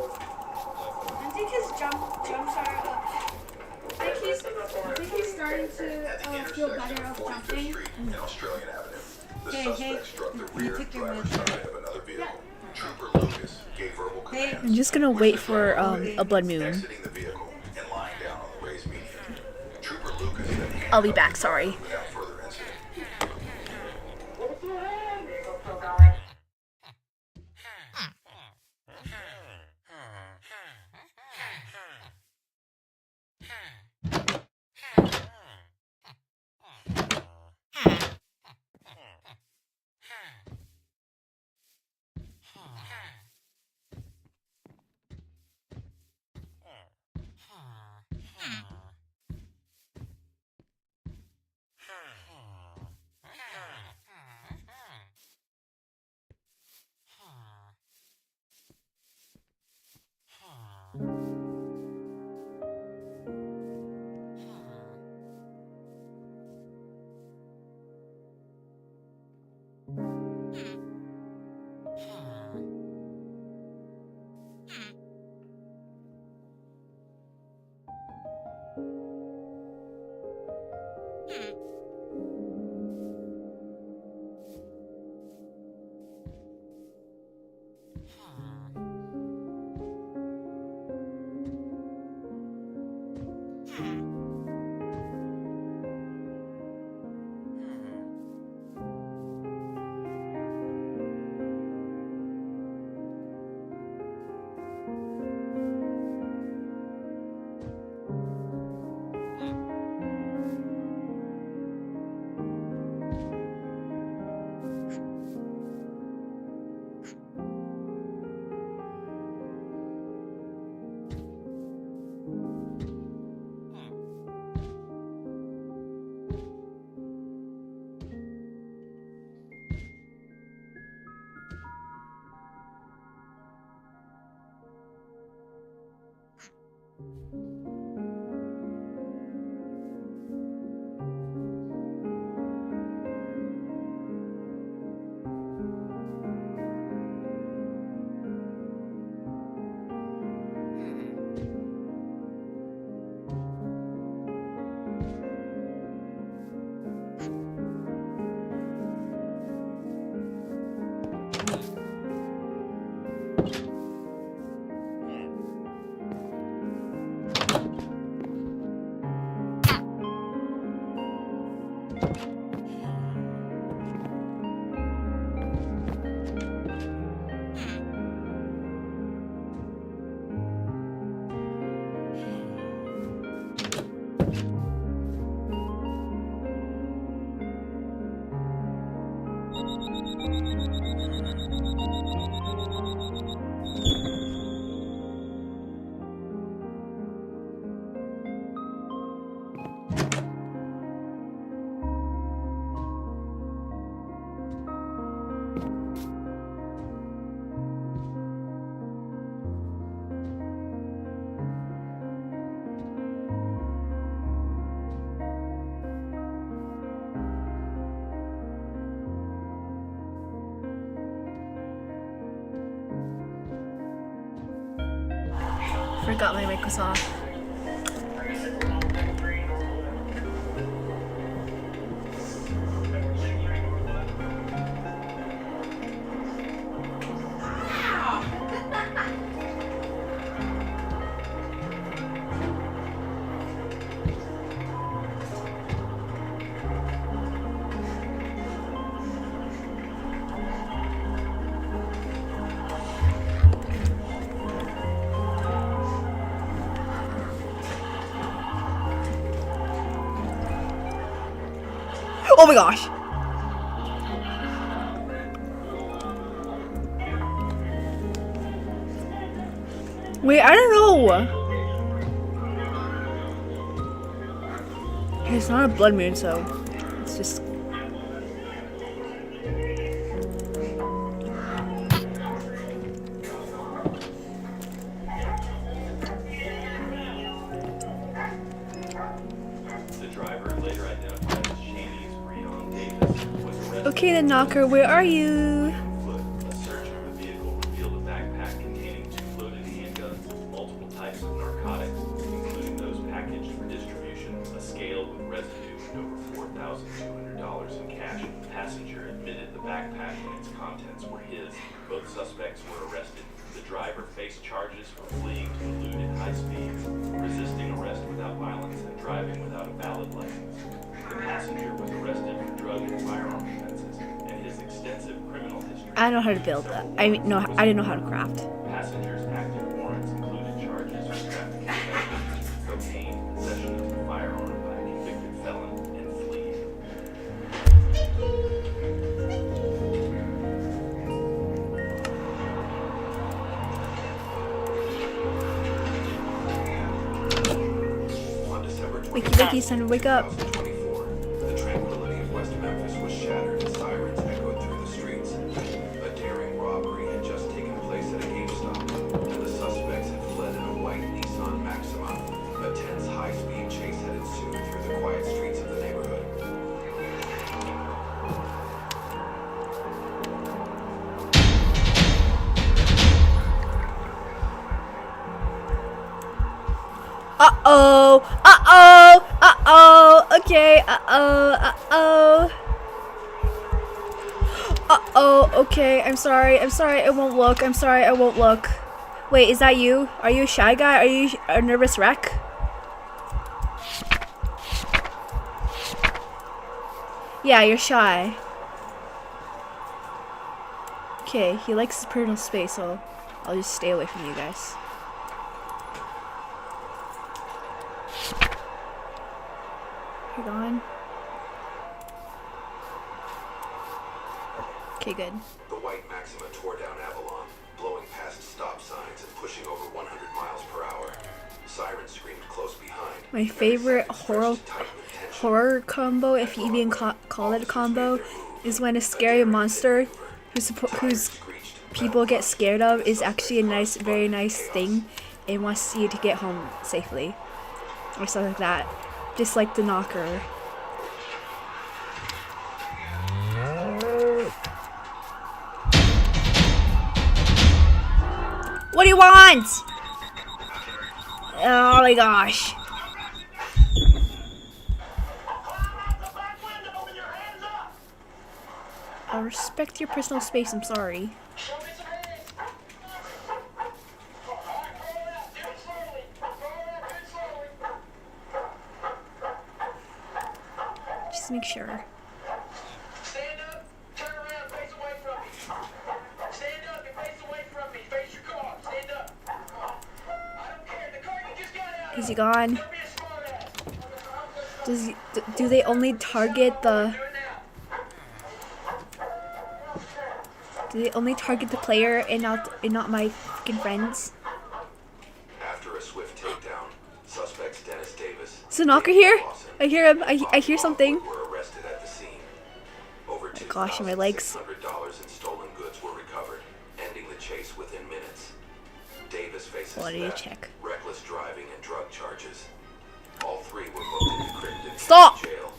I think his jumps are up. I think he's starting to feel better of 45th jumping. Street and Australian Avenue. The Hey, suspect struck the you rear took your driver's medicine. side of another vehicle. Trooper Lucas gave verbal Hey. commands. I'm just gonna wait for a blood moon. Exiting the vehicle and lying down on the raised median. Trooper Lucas then I'll be back, sorry. without further incident. Forgot my mic was off. Oh my gosh! Wait, I don't know. It's not a blood moon, so it's just. The driver, later identified as Shanice Breon Davis, was arrested. Okay, the knocker, where are you? A search of the vehicle revealed a backpack containing 2 loaded handguns, multiple types of narcotics, including those packaged for distribution, a scale with residue and over $4,200 in cash. The passenger admitted the backpack and its contents were his. Both suspects were arrested. The driver faced charges for fleeing to elude at high speeds, resisting arrest without violence, and driving without a valid license. The passenger was arrested for drug and firearm offenses, and his extensive criminal history. I don't know how to build that. I mean, no, I didn't know how to craft. Passengers' active warrants included charges for trafficking evidence, cocaine, possession of a firearm by a convicted felon, and fleeing. On December Wakey, wakey, son, wake up. 2024, the tranquility of West Memphis was shattered as sirens echoed through the streets. A daring robbery had just taken place at a GameStop, and the suspects had fled in a white Nissan Maxima. A tense, high-speed chase had ensued through the quiet streets of the neighborhood. Uh-oh, uh-oh, uh-oh, okay, uh-oh, uh-oh. Uh-oh, okay, I'm sorry, I won't look, I'm sorry, I won't look. Wait, is that you? Are you a shy guy? Are you a nervous wreck? Yeah, you're shy. Okay, he likes his personal space, so I'll just stay away from you guys. You're gone. Okay, good. The white Maxima tore down Avalon, blowing past stop signs and pushing over 100 miles per hour. Sirens screamed close behind. My favorite horror combo, if you even call it a combo, is when a scary monster whose people get scared of is actually a very nice thing and wants you to get home safely, or stuff like that. Just like the knocker. What do you want? Oh my gosh. I'll respect your personal space, I'm sorry. Just make sure. Stand up, turn around, face away from me. Stand up and face away from me. Face your car. Stand up. I don't care. The car you just got out of. Is he gone? Don't be a smart ass. Do they only target the... Do they only target the player and not my freaking friends? After a swift takedown, suspects Dennis Davis. Is the knocker here? I hear him. I hear something. Were arrested at the scene. Over Gosh, my legs. $2,600 in stolen goods were recovered, ending the chase within minutes. Davis faces What do you theft, check? reckless driving, and drug charges. All three were booked into Crittenden Stop! County Jail.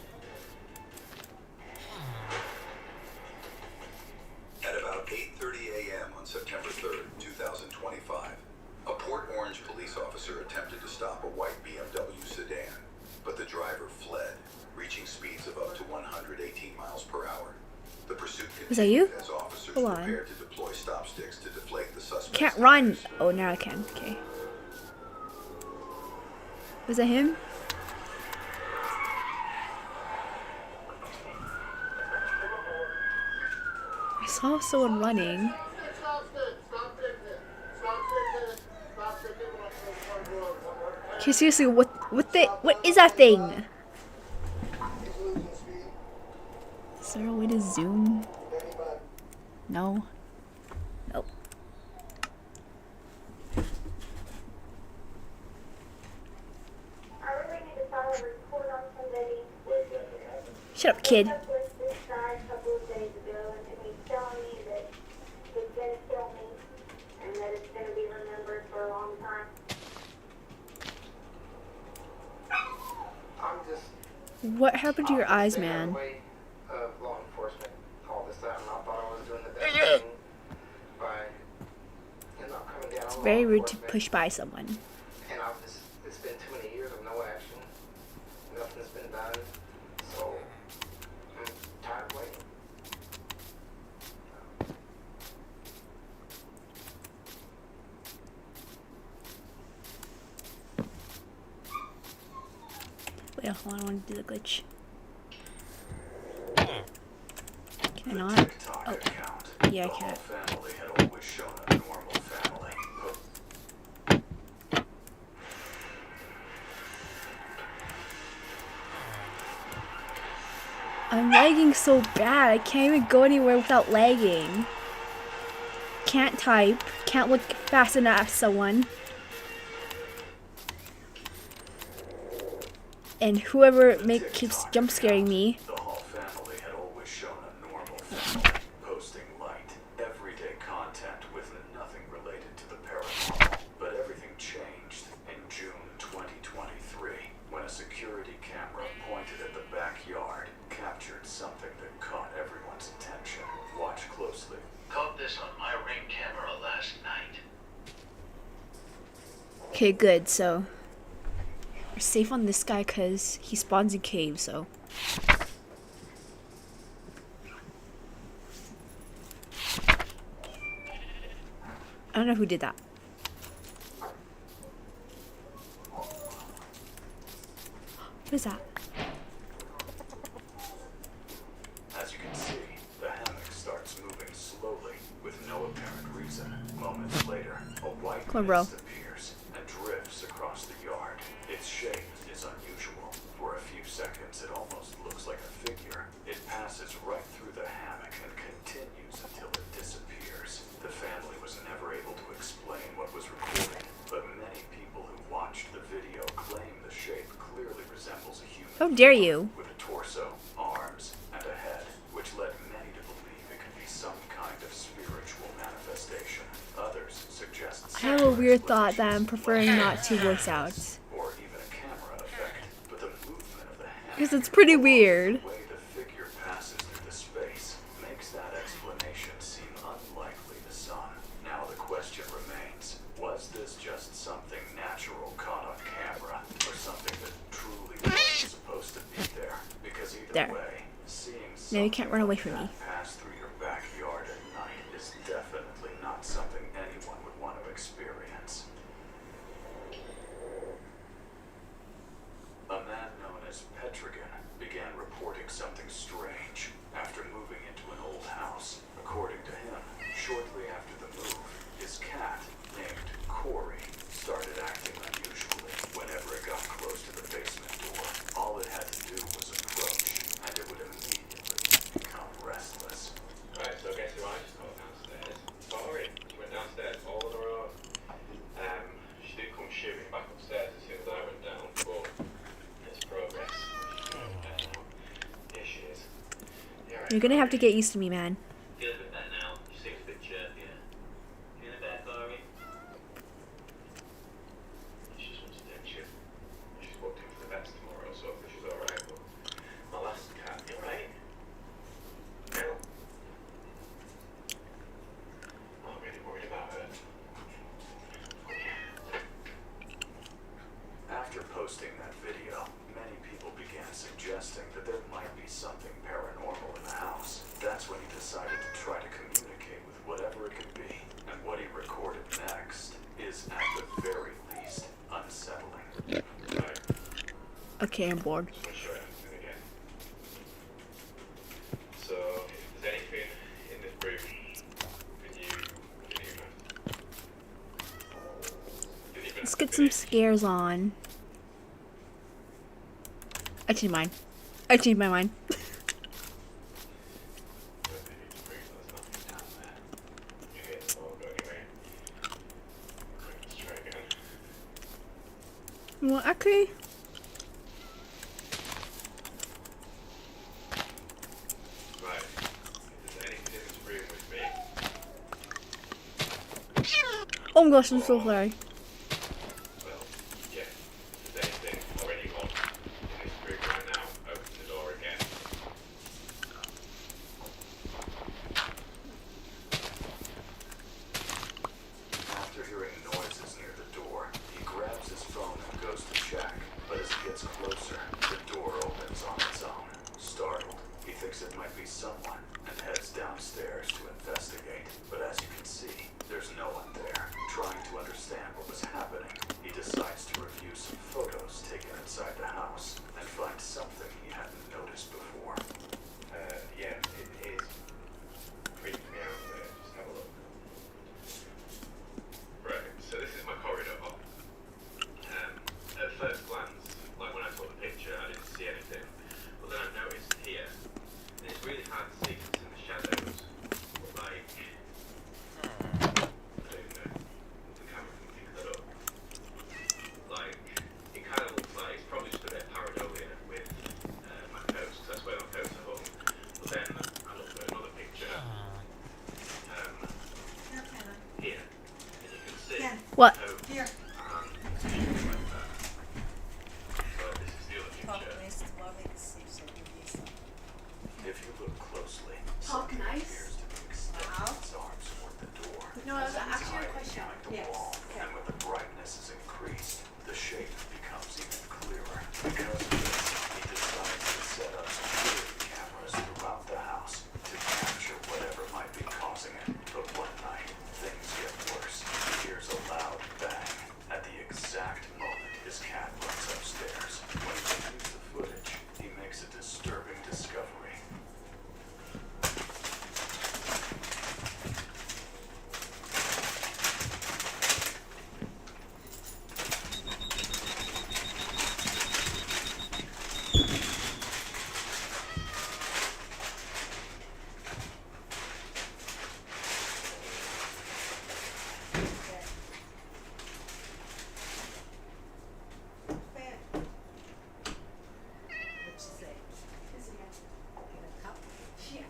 At about 8:30 a.m. on September 3rd, 2025, a Port Orange police officer attempted to stop a white BMW sedan, but the driver fled, reaching speeds of up to 118 miles per hour. The pursuit Was that you? continued as officers Hold on. prepared to deploy stop sticks to deflate the suspect. Can't run. Oh, now I can. Okay. Was that him? I saw someone running. Okay, seriously, what is that thing? Is there a way to zoom? No. Nope. Shut up, kid. What happened to your eyes, man? Law enforcement all this time. I thought I was doing the best thing by not coming down. It's very rude to push by someone. And it's been too many years of no action. Nothing's been done. So I'm tired of waiting. Wait, hold on, I want to do the glitch. Can I not? Oh, yeah, I can. Family had always shown a normal family. I'm lagging so bad. I can't even go anywhere without lagging. Can't type. Can't look fast enough at someone. And whoever keeps jump scaring me. The Hall family had always shown a normal family, posting light, everyday content with nothing related to the paranormal. But everything changed in June 2023, when a security camera pointed at the backyard captured something that caught everyone's attention. Watch closely. Caught this on my Ring camera last night. Okay, good. So we're safe on this guy because he spawns in caves. So I don't know who did that. What is that? As you can see, the hammock starts moving slowly with no apparent reason. Moments later, a white Come on, bro. mist appears and drifts across the yard. Its shape is unusual. For a few seconds, it almost looks like a figure. It passes right through the hammock and continues until it disappears. The family was never able to explain what was recorded, but many people who watched the video claim the shape clearly resembles a human. How dare you? With a torso, arms, and a head, which led many to believe it could be some kind of spiritual manifestation. Others suggest How are weird thought that I'm preferring not to voice out. Or even a camera effect, but the movement of the hand. Because it's pretty weird. The way the figure passes through the space makes that explanation seem unlikely to some. Now the question remains, was this just something natural caught on camera, or something that truly wasn't supposed to be there? Because either There. way, seeing Now you can't run away from me. something pass through your backyard at night is definitely not something anyone would want to experience. A man known as Petrigan began reporting something strange after moving into an old house. According to him, shortly after the move, his cat, named Corey, started acting unusually whenever it got close to the basement door. All it had to do was approach, and it would immediately become restless. Right, so guess who I just got downstairs? Corey. She went downstairs all on her own. She did come shooting back upstairs as soon as I went down, but it's progress. Here she is. You're gonna have to get used to me, man. Feel a bit better now. She seems a bit chirpier. Feeling better, Corey? She just wants attention. She's booked in for the vets tomorrow, so hopefully she's alright, but my last cat, you alright? No. I'm really worried about her. After posting that video, many people began suggesting that there might be something paranormal in the house. That's when he decided to try to communicate with whatever it could be. And what he recorded next is, at the very least, unsettling. Right. Okay, I'm bored. Just want to show you everything again. So, if there's anything in this room, can you Let's get some scares on. I changed mine. I changed my mind. Well, actually, Right. If there's anything in this room with me, oh my gosh, I'm so sorry. well, yeah. If there's anything or anyone in this room right now, open the door again. After hearing noises near the door, he grabs his phone and goes to check. But as he gets closer, the door opens on its own. Startled, he thinks it might be someone and heads downstairs to investigate. But as you can see, there's no one there. Trying to understand what was happening, he decides to review some photos taken inside the house and find something he hadn't noticed before. Yeah, it is creeping me out there. Just have a look. Right, so this is my corridor. At first glance, like when I saw the picture, I didn't see anything. But then I noticed here, and it's really hard to see 'cause it's in the shadows. But like, I don't even know if the camera can pick that up. Like, it kind of looks like it's probably just a bit of pareidolia with my coats, 'cause that's where my coats are hung. But then I looked at another picture here, and you can see Yeah. What? coats Here. and things like that. So this is the other picture. If you look closely, Talk something nice. appears to be extending its arms toward the door. No, that was As it's actually a hiding question. behind the Yes. wall, Okay. and when the brightness is increased, the shape becomes even clearer. Because of this, he decides to set up security cameras throughout the house to capture whatever might be causing it. But one night, things get worse. He hears a loud bang at the exact moment his cat runs upstairs. When he reviews the footage, he makes a disturbing discovery.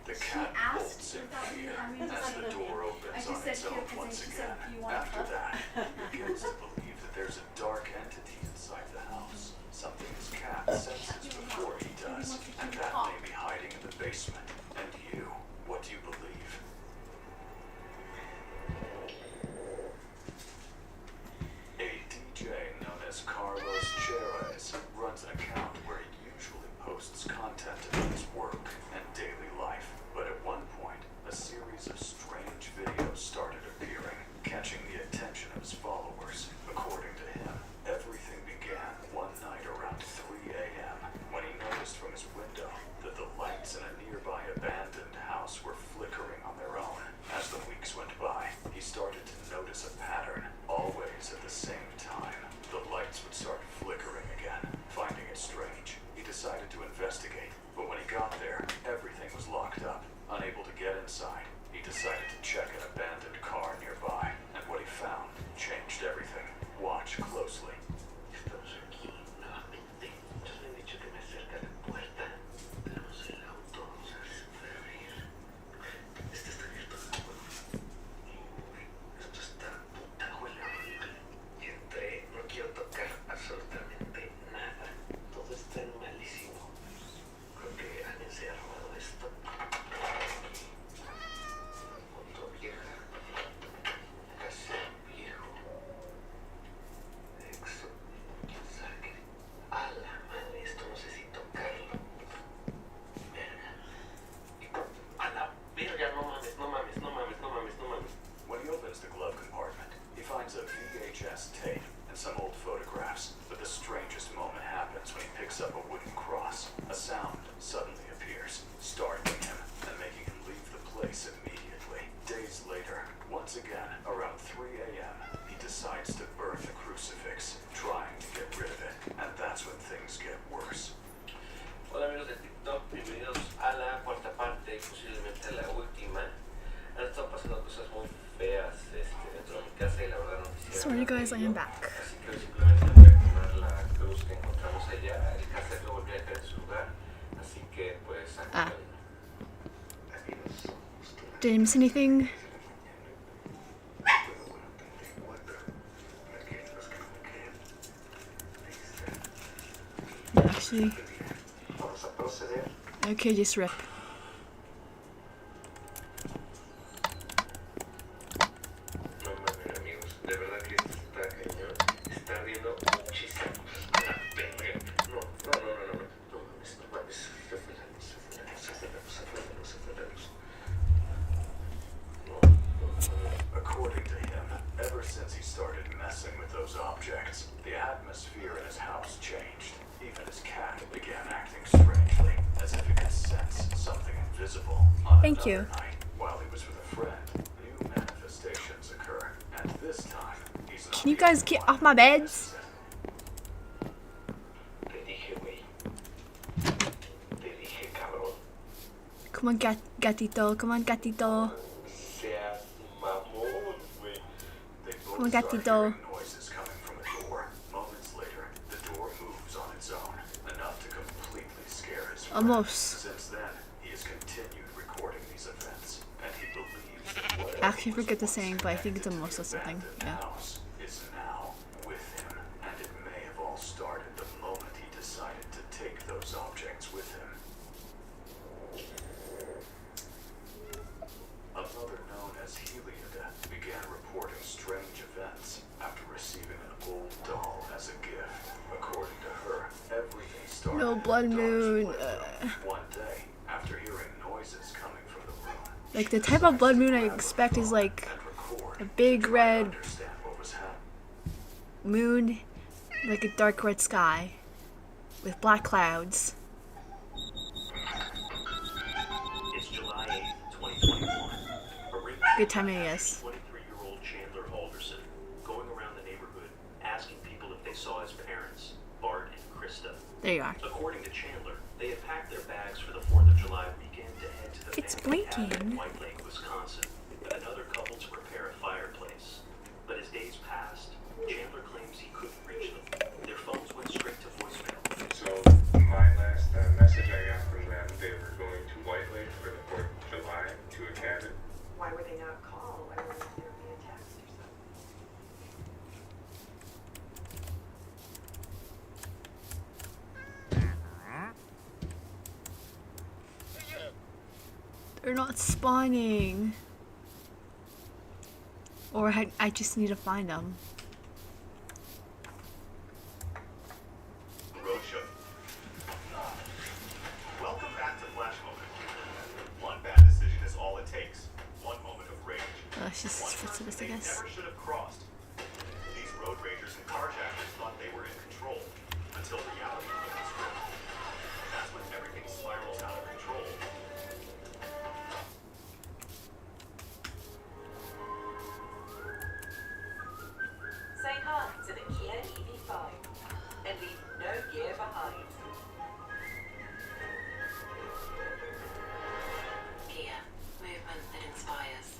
The cat bolts in fear as the door opens on its own once again. After that, you begin Once again, around 3 a.m., he decides to birth a crucifix, trying to get rid of it. And that's when things get worse. Hola amigos de TikTok, bienvenidos a la cuarta parte y posiblemente la última. Han estado pasando cosas muy feas dentro de mi casa y la verdad no quisiera. Sorry guys, I am back. Así que simplemente voy a quemar la cruz que encontramos allá. El cassette lo volví a dejar en su lugar. Así que pues aquí Did I miss anything? Actually, vamos a proceder. okay, just rip. No mames amigos, de verdad que esto está cañón. Está ardiendo muchísimo. Venga. No mames, no mames. Se fue la luz. According to him, ever since he started messing with those objects, the atmosphere in his house changed. Even his cat began acting strangely, as if it could sense something invisible. On Thank you. another night, while he was with a friend, new manifestations occur, and this time he's not Can you the guys only get one off my beds? Te dije, güey. Te dije, cabrón. Come on, gatito. Come on, gatito. Seas mamón, güey. They both Come on, start gatito. hearing noises coming from the door. Moments later, the door moves on its own, enough to completely scare his friend. Almost. Since then, he has continued recording these events, and he believes that whatever Actually, forget the saying, but I think it's almost or something. Yeah. house is now with him, and it may have all started the moment he decided to take those objects with him. A mother known as Heliada began reporting strange events after receiving an old doll as a gift. According to her, everything started No in blood the doll's moon. playroom. One day, after hearing noises coming from the room, Like the type of blood moon I expect is like and record a big red understand what was happening. moon, like a dark red sky with black clouds. It's July 8th, 2021. Good timing, I guess. 23-year-old Chandler Alderson going around the neighborhood asking people if they saw his parents, Bart and Krista. There you are. According to Chandler, they had packed their bags for the 4th of July weekend to head to the It's family cabin blinking. in White Lake, Wisconsin, and another couple to prepare a fireplace. But as days passed, Chandler claims he couldn't reach them. Their phones went straight to voicemail. So my last message I got from them, they were going to White Lake for the 4th of July to a cabin. Why would they not call? Why would there be a text or something? They're not spawning. Or I just need to find them. Roadshow. Welcome back to Flash Moment. One bad decision is all it takes. One moment of rage. She's One what's line this, I they guess. never should have crossed. These road ragers and carjackers thought they were in control until reality hit this road. That's when everything spirals out of control. Say hi to the Kia EV5 and leave no gear behind. Kia, movement that inspires.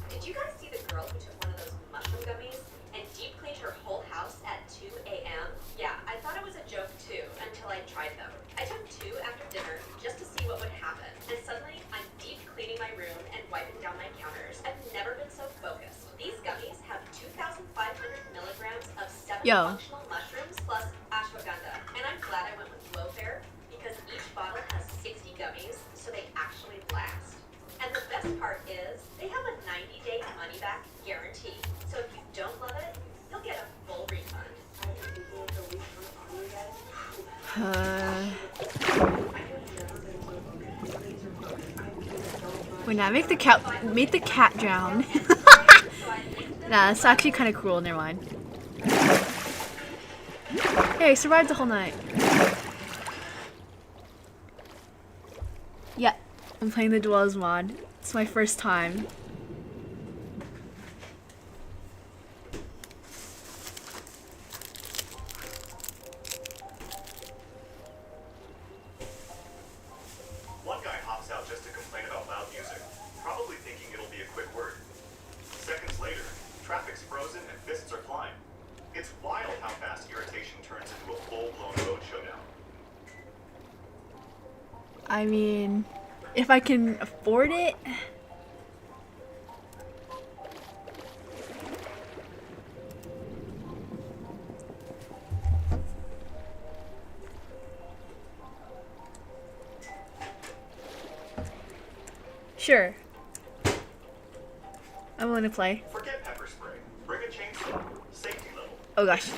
Did you guys see the girl who took one of those mushroom gummies and deep cleaned her whole house at 2 a.m.? Yeah, I thought it was a joke too until I tried them. I took 2 after dinner just to see what would happen, and suddenly I'm deep cleaning my room and wiping down my counters. I've never been so focused. These gummies have 2,500 milligrams of 7 Yo. functional mushrooms plus ashwagandha, and I'm glad I went with low fare because each bottle has 60 gummies, so they actually last. And the best part is, they have a 90-day money-back guarantee. So if you don't love it, you'll get a full refund. Wait, now make the cat drown. Nah, that's actually kind of cruel. Never mind. Hey, I survived the whole night. Yeah, I'm playing the Dwellers mod. It's my first time. I mean, if I can afford it. Sure. I'm willing to play. Forget pepper spray. Bring a chainsaw. Safety level. Oh gosh.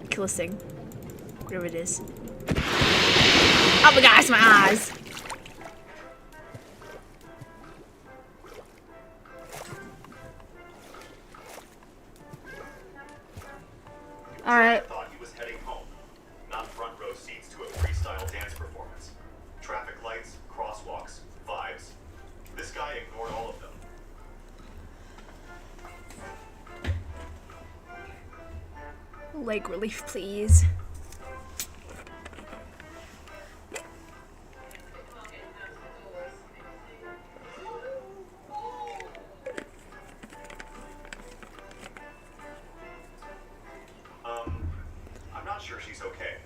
Kill this thing. Whatever it is. Oh my gosh, my eyes! Alright. Thought he was heading home. Not front row seats to a freestyle dance performance. Traffic lights, crosswalks, vibes. This guy ignored all of them. Leg relief, please. I'm not sure she's okay.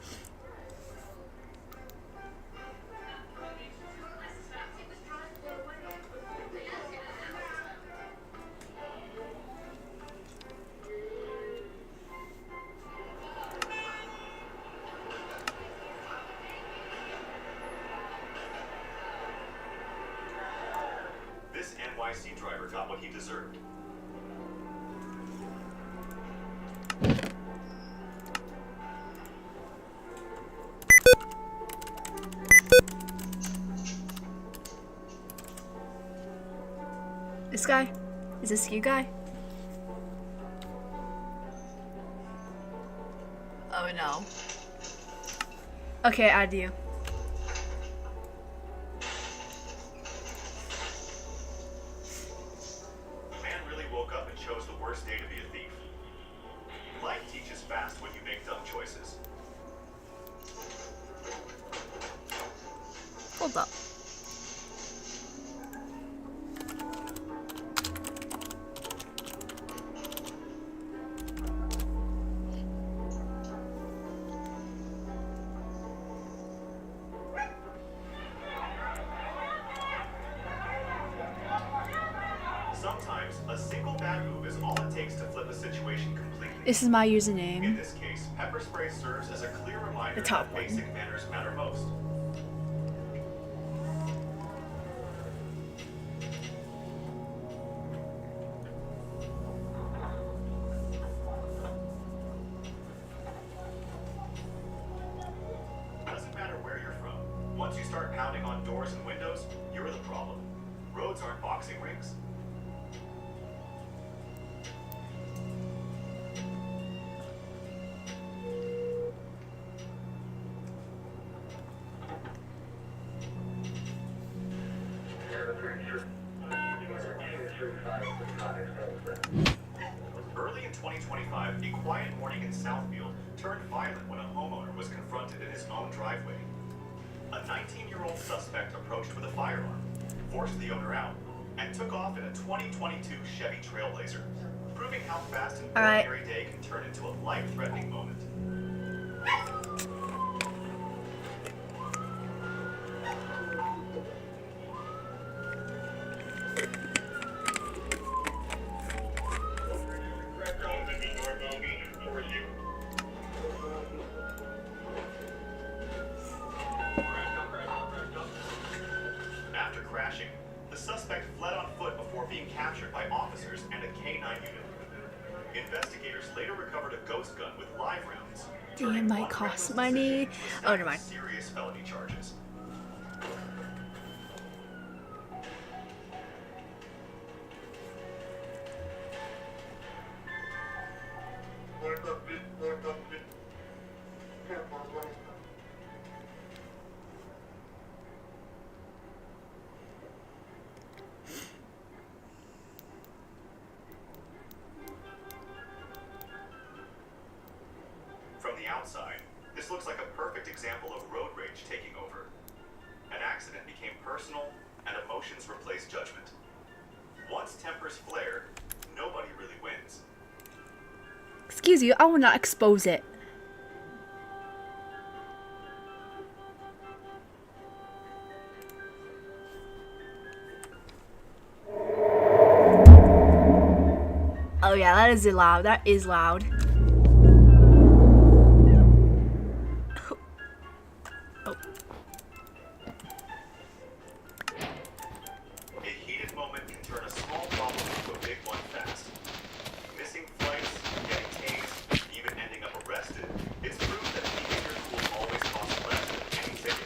This NYC driver got what he deserved. This guy? Is this you guy? Oh no. Okay, I do. The man really woke up and chose the worst day to be a thief. Life teaches fast when you make dumb choices. Hold up. Sometimes a single bad move is all it takes to flip a situation completely. This is my In username. this case, pepper spray serves as a clear reminder The top that one. basic manners matter most. Doesn't matter where you're from. Once you start pounding on doors and windows, you're the problem. Roads aren't boxing rings. Early in 2025, a quiet morning in Southfield turned violent when a homeowner was confronted in his own driveway. A 19-year-old suspect approached with a firearm, forced the owner out, and took off in a 2022 Chevy Trailblazer, proving how fast an ordinary day can turn into a life-threatening moment. After crashing, the suspect fled on foot before being captured by officers and a K-9 unit. Investigators later recovered a ghost gun with live rounds. Damn, might cost money. Oh, never mind. Serious felony charges. From the outside, this looks like a perfect example of road rage taking over. An accident became personal, and emotions replaced judgment. Once tempers flare, nobody really wins. Excuse you, I will not expose it. Oh yeah, that is loud. That is loud. Oh. A heated moment can turn a small problem into a big one fast. Missing flights, getting tased, even ending up arrested. It's proof that keeping your cool always costs less than any ticket.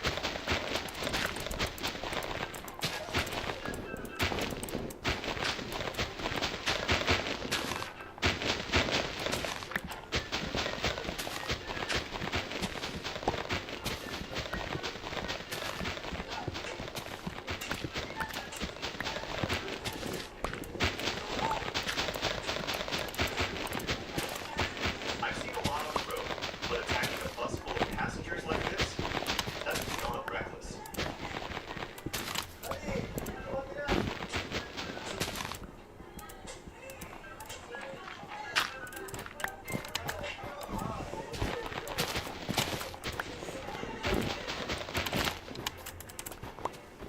I've seen a lot on the road, but attacking a bus full of passengers like this, that's beyond reckless.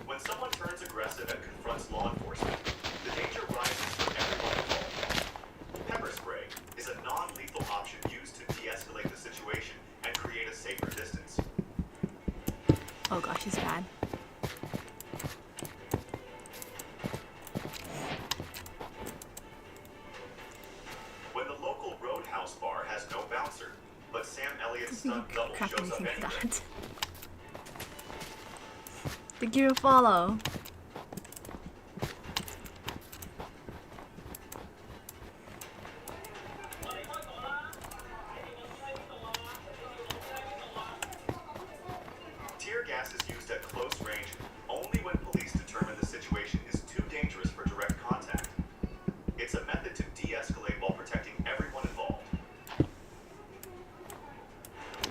When someone turns aggressive and confronts law enforcement, the danger rises for everyone involved. Pepper spray is a non-lethal option used to de-escalate the situation and create a safer distance. Oh gosh, it's bad. When the local Roadhouse bar has no bouncer, but Sam Elliott's stunt double Craft shows up anything for anyway. that. Thank you to follow. Tear gas is used at close range only when police determine the situation is too dangerous for direct contact. It's a method to de-escalate while protecting everyone involved.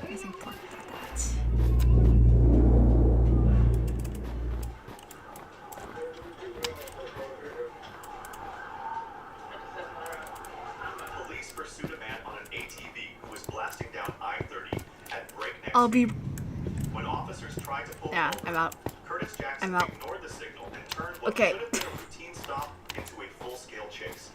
Amazing plot for that. Police pursued a man on an ATV who was blasting down I-30 at breakneck I'll be. speed. When officers tried to pull Yeah, him over, I'm out. Curtis Jackson I'm out. ignored the signal and turned what Okay. should have been a routine stop into a full-scale chase.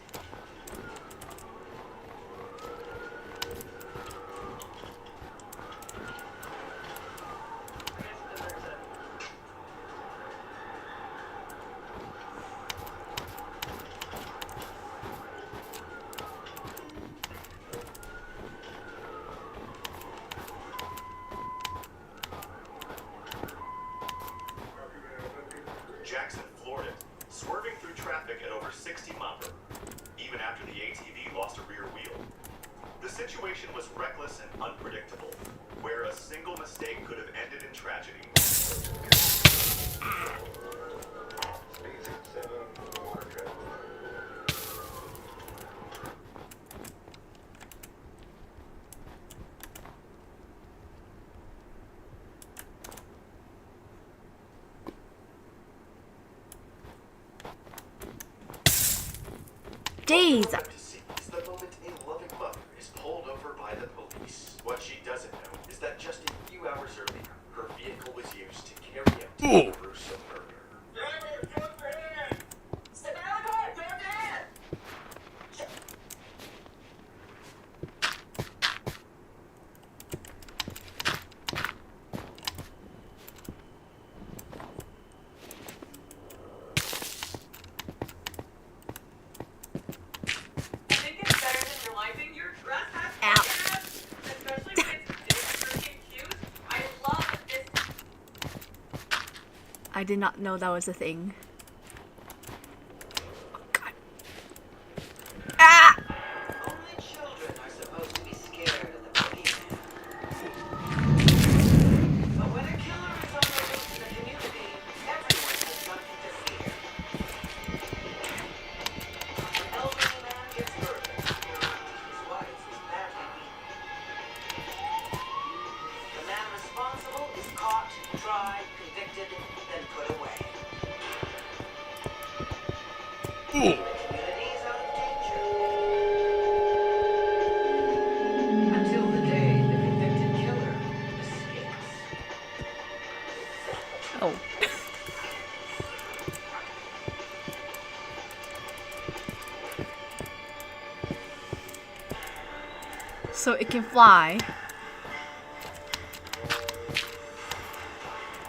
Jackson floored it, swerving through traffic at over 60 mph, even after the ATV lost a rear wheel. The situation was reckless and unpredictable, where a single mistake could have ended in tragedy. Jeez. To see is the moment a loving mother is pulled over by the police. What she doesn't know is that just a few hours earlier, her vehicle was used to carry out a gruesome murder. Driver, drop your hand! Step out of the car! Drop your hand! I think it's better than realizing your dress has Ow. abs, especially when it's big freaking cute. I love this. I did not know that was a thing. Oh god. Ah! Only children are supposed to be scared of the boogeyman. But when a killer is on the loose in the community, everyone has something to fear. An elderly man gets murdered. His wife is badly beaten. The man responsible is caught, tried, convicted, then put away. The community is out of danger. Oh. So it can fly. In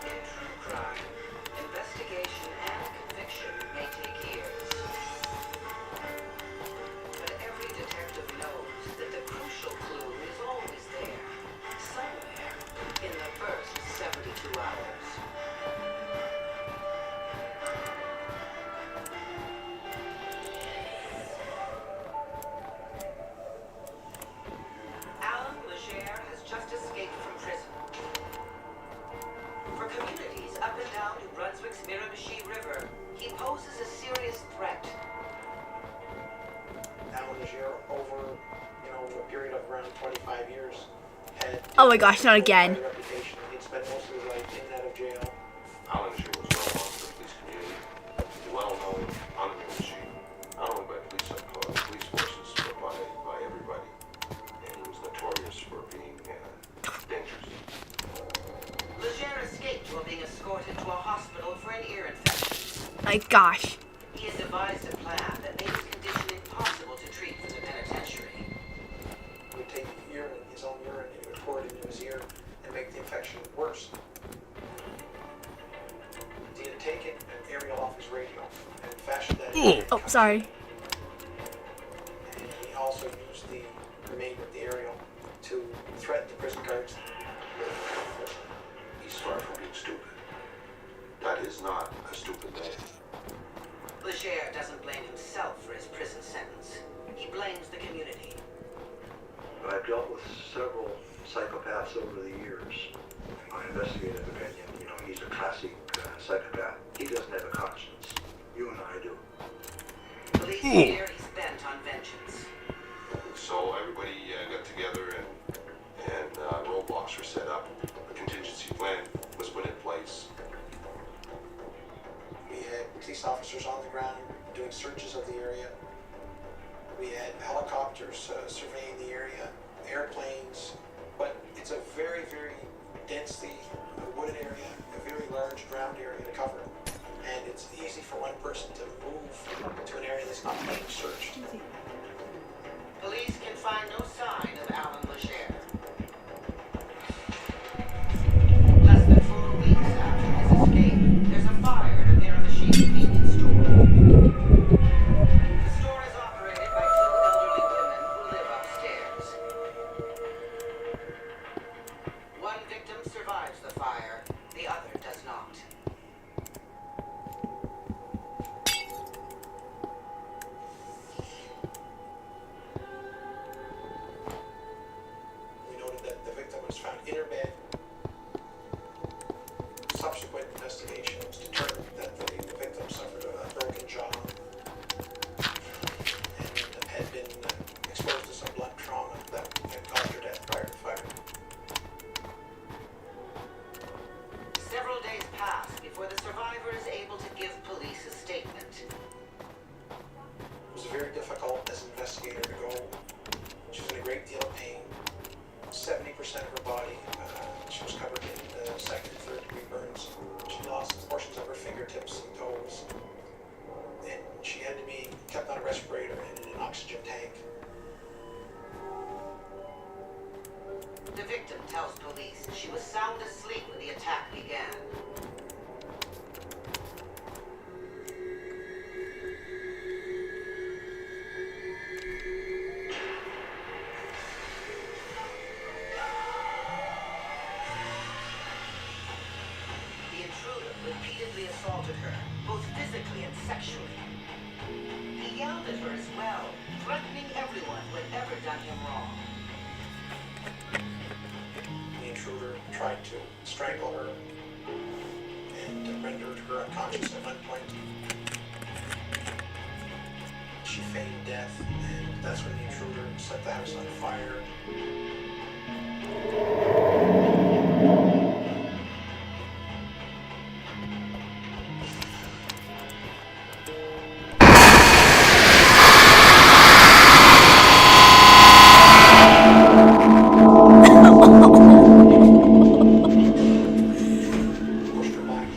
true crime, investigation and conviction may take years. But every detective knows that the crucial clue is always there, somewhere, in the first 72 hours. Alan Legere has just escaped from prison. For communities up and down New Brunswick's Miramichi River, he poses a serious threat. Alan Legere, over a period of around 25 years, had Oh my gosh, not again. a reputation. He'd spent most of his life in and out of jail. Alan Shaw was well known to the police community. He's a well-known honorable machine, not only by police forces, but by everybody. And he was notorious for being dangerous. Legere escaped while being escorted to a hospital for an ear infection. My gosh. He had devised a plan that made his condition impossible to treat for the penitentiary. He would take his own urine, and he would pour it into his ear and make the infection worse. He had taken an aerial off his radio and fashioned that into Oh, sorry. And he also used the remainder of the aerial to threaten the prison guards. He's far from being stupid. That is not a stupid man. Legere doesn't blame himself for his prison sentence. He blames the community. I've dealt with several psychopaths over the years. In my investigative opinion, he's a classic psychopath. He doesn't have a conscience. You and I do. Police fear he's bent on vengeance. So everybody got together and ROBLOX were set up. A contingency plan was put in place. We had police officers on the ground doing searches of the area. We had helicopters surveying the area, airplanes, but it's a very, very densely wooded area, a very large ground area to cover. And it's easy for one person to move to an area that's not being searched. Police can find no sign of Alan Legere. Less than 4 weeks after his escape, there's a fire at a Miramichi convenience store. The store is operated by 2 elderly women who live upstairs. One victim survives the fire, the other does not. We noted that the victim was found in her bed. Subsequent investigations determined that the victim suffered a broken jaw and had been exposed to some blunt trauma that had caused her death prior to the fire. Several days pass before the survivor is able to give police a statement. It was very difficult as an investigator to go. She was in a great deal of pain. 70% of her body, she was covered in second and third degree burns. She lost portions of her fingertips and toes. And she had to be kept on a respirator and in an oxygen tank. The victim tells police she was sound asleep when the attack began. The intruder repeatedly assaulted her, both physically and sexually. He yelled at her as well, threatening everyone who had ever done him wrong. The intruder tried to strangle her and rendered her unconscious at one point. She feigned death, and that's when the intruder set the house on fire. Pushed her back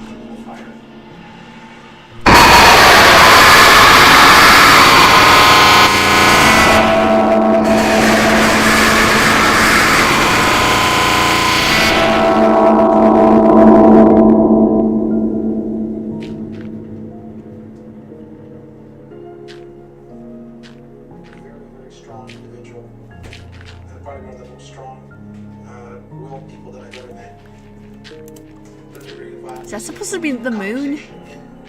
That's supposed to be the moon. In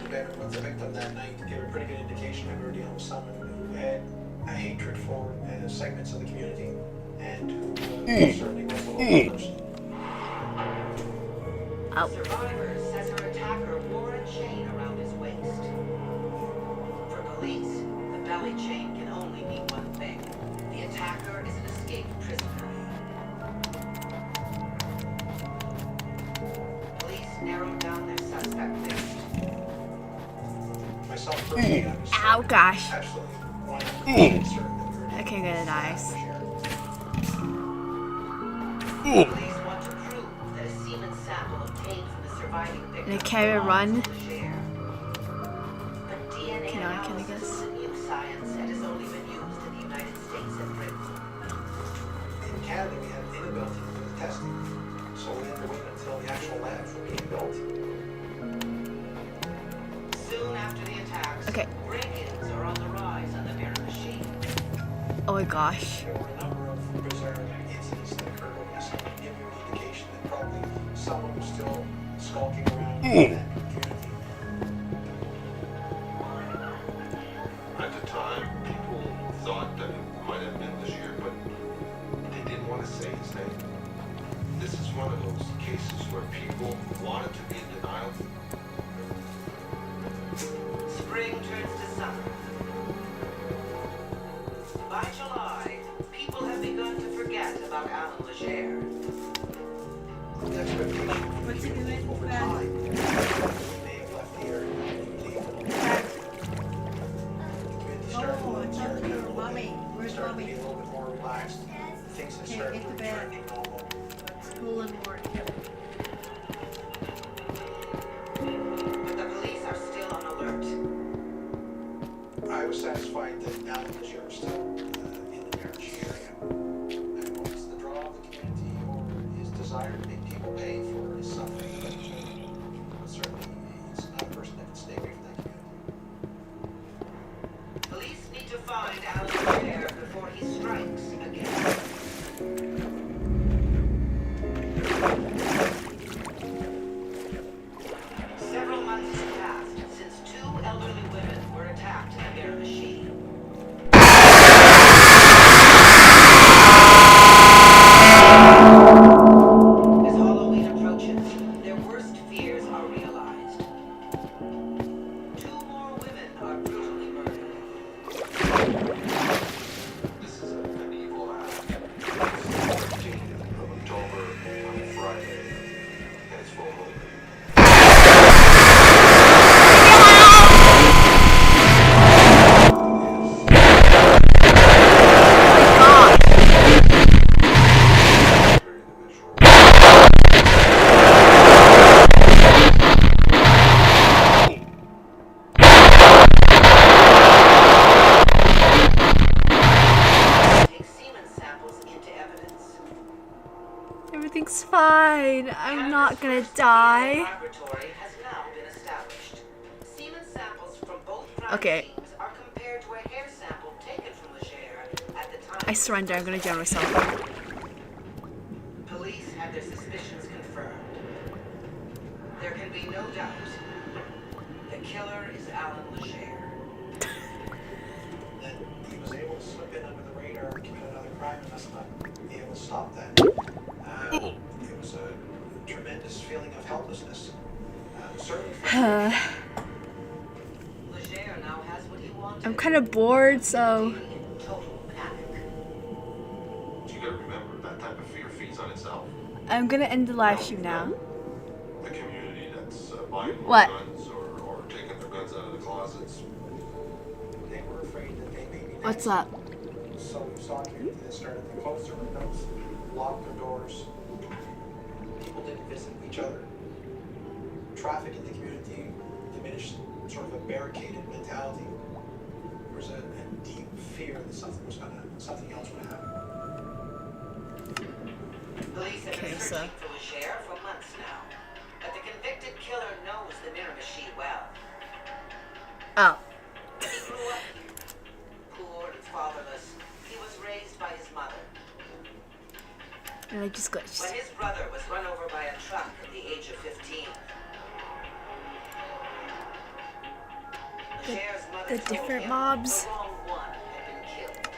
the bedroom with the victim that night gave a pretty good indication that we were dealing with someone who had a hatred for segments of the community and who certainly was a local person. The survivor says her attacker wore a chain around his waist. For police, the belly chain can only mean one thing. The attacker is an escaped prisoner. Police narrowed down their suspect list. Myself personally, I was Ow, gosh. absolutely 100% certain that we were Okay, I'm gonna die. Police want to prove that a semen sample obtained from the surviving victim And I carry a run. belongs to Legere. But DNA Can I analysis guess? is a new science and has only been used in the United States and Britain. in Canada, we had inability to do the testing, so we had to wait until the actual labs were being built. Soon after the attacks, Okay. break-ins are on the rise on the mirror machine. Oh my gosh. There were a number of bizarre incidents that occurred over the summer, giving you an indication that probably someone was still skulking around in that community. At the time, people thought that it might have been this year, but they didn't want to say his name. This is one of those cases where people wanted to be in denial. Spring turns to summer. By July, people have begun to forget about Alan Legere. The expectation What's he doing? over Bad. time, he may have left the area and leave. The community started Oh, to it's start up to to get a little mommy. bit- Where's started to mommy? be a little bit more relaxed. Things have Okay, started get to to bed. return to normal. School in the morning. But the police are still on alert. I was satisfied that Alan Legere was still in the Miramichi area. And what's the draw of the community or his desire to make people pay for is something that certainly it's not a person that can stay away from that community. Police need to find Alan Legere before he strikes again. Several months have passed since two elderly women were attacked in a mirror machine. As Halloween approaches, their worst fears are realized. Two more women are brutally murdered. This is an evil act. It's 14th of October on a Friday, and it's full moon. Take semen samples into evidence. Everything's fine. I'm not gonna die. Laboratory has now been established. Semen samples from both crime Okay. teams are compared to a hair sample taken from Legere at the time. I surrender. I'm gonna drown myself. Police have their suspicions confirmed. There can be no doubt. The killer is Alan Legere. That he was able to slip in under the radar and commit another crime and us not be able to stop that. It was a tremendous feeling of helplessness. Certainly for Legere now has what he wanted. I'm kind of bored, so In total panic. You gotta remember, that type of fear feeds on itself. I'm gonna end the live stream now. The community that's buying more What? guns or taking their guns out of the closets. they were afraid that they may be next. What's up? So we saw a community that started to close their windows, lock their doors. People didn't visit each other. Traffic in the community diminished, sort of a barricaded mentality. There was a deep fear that something else would happen. Police have Okay, been so- searching for Legere for months now. But the convicted killer knows the mirror machine well. Oh. He grew up here. Poor and fatherless, he was raised by his mother. And I just glitched. When his brother was run over by a truck at the age of 15, Cher's mother the told different him mobs. the wrong one had been killed.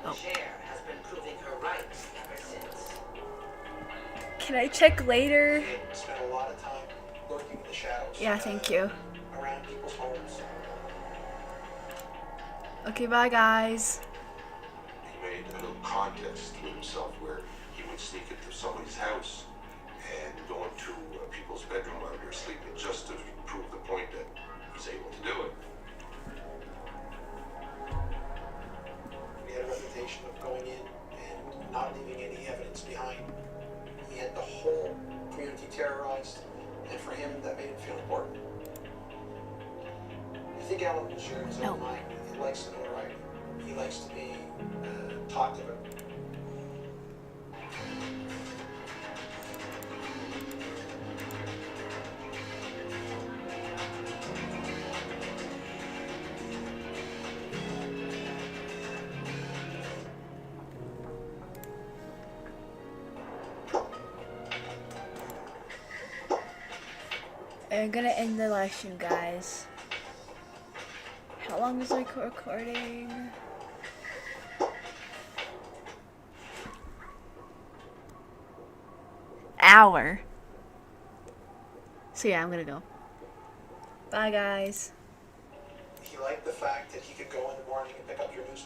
Oh. Cher has been proving her right ever since. Can I check later? He had spent a lot of time lurking in the shadows. Yeah, thank you. Around people's homes. Okay, bye guys. He made a little contest with himself where he would sneak into somebody's house and go into people's bedroom while they're sleeping just to prove the point that he's able to do it. He had a reputation of going in and not leaving any evidence behind. He had the whole community terrorized, and for him, that made him feel important. I think Alan was sharing his own mind. He likes the notoriety. He likes to be talked about. I'm gonna end the live stream, guys. How long is the recording? Hour. So yeah, I'm gonna go. Bye, guys. He liked the fact that he could go in the morning and pick up your newspaper.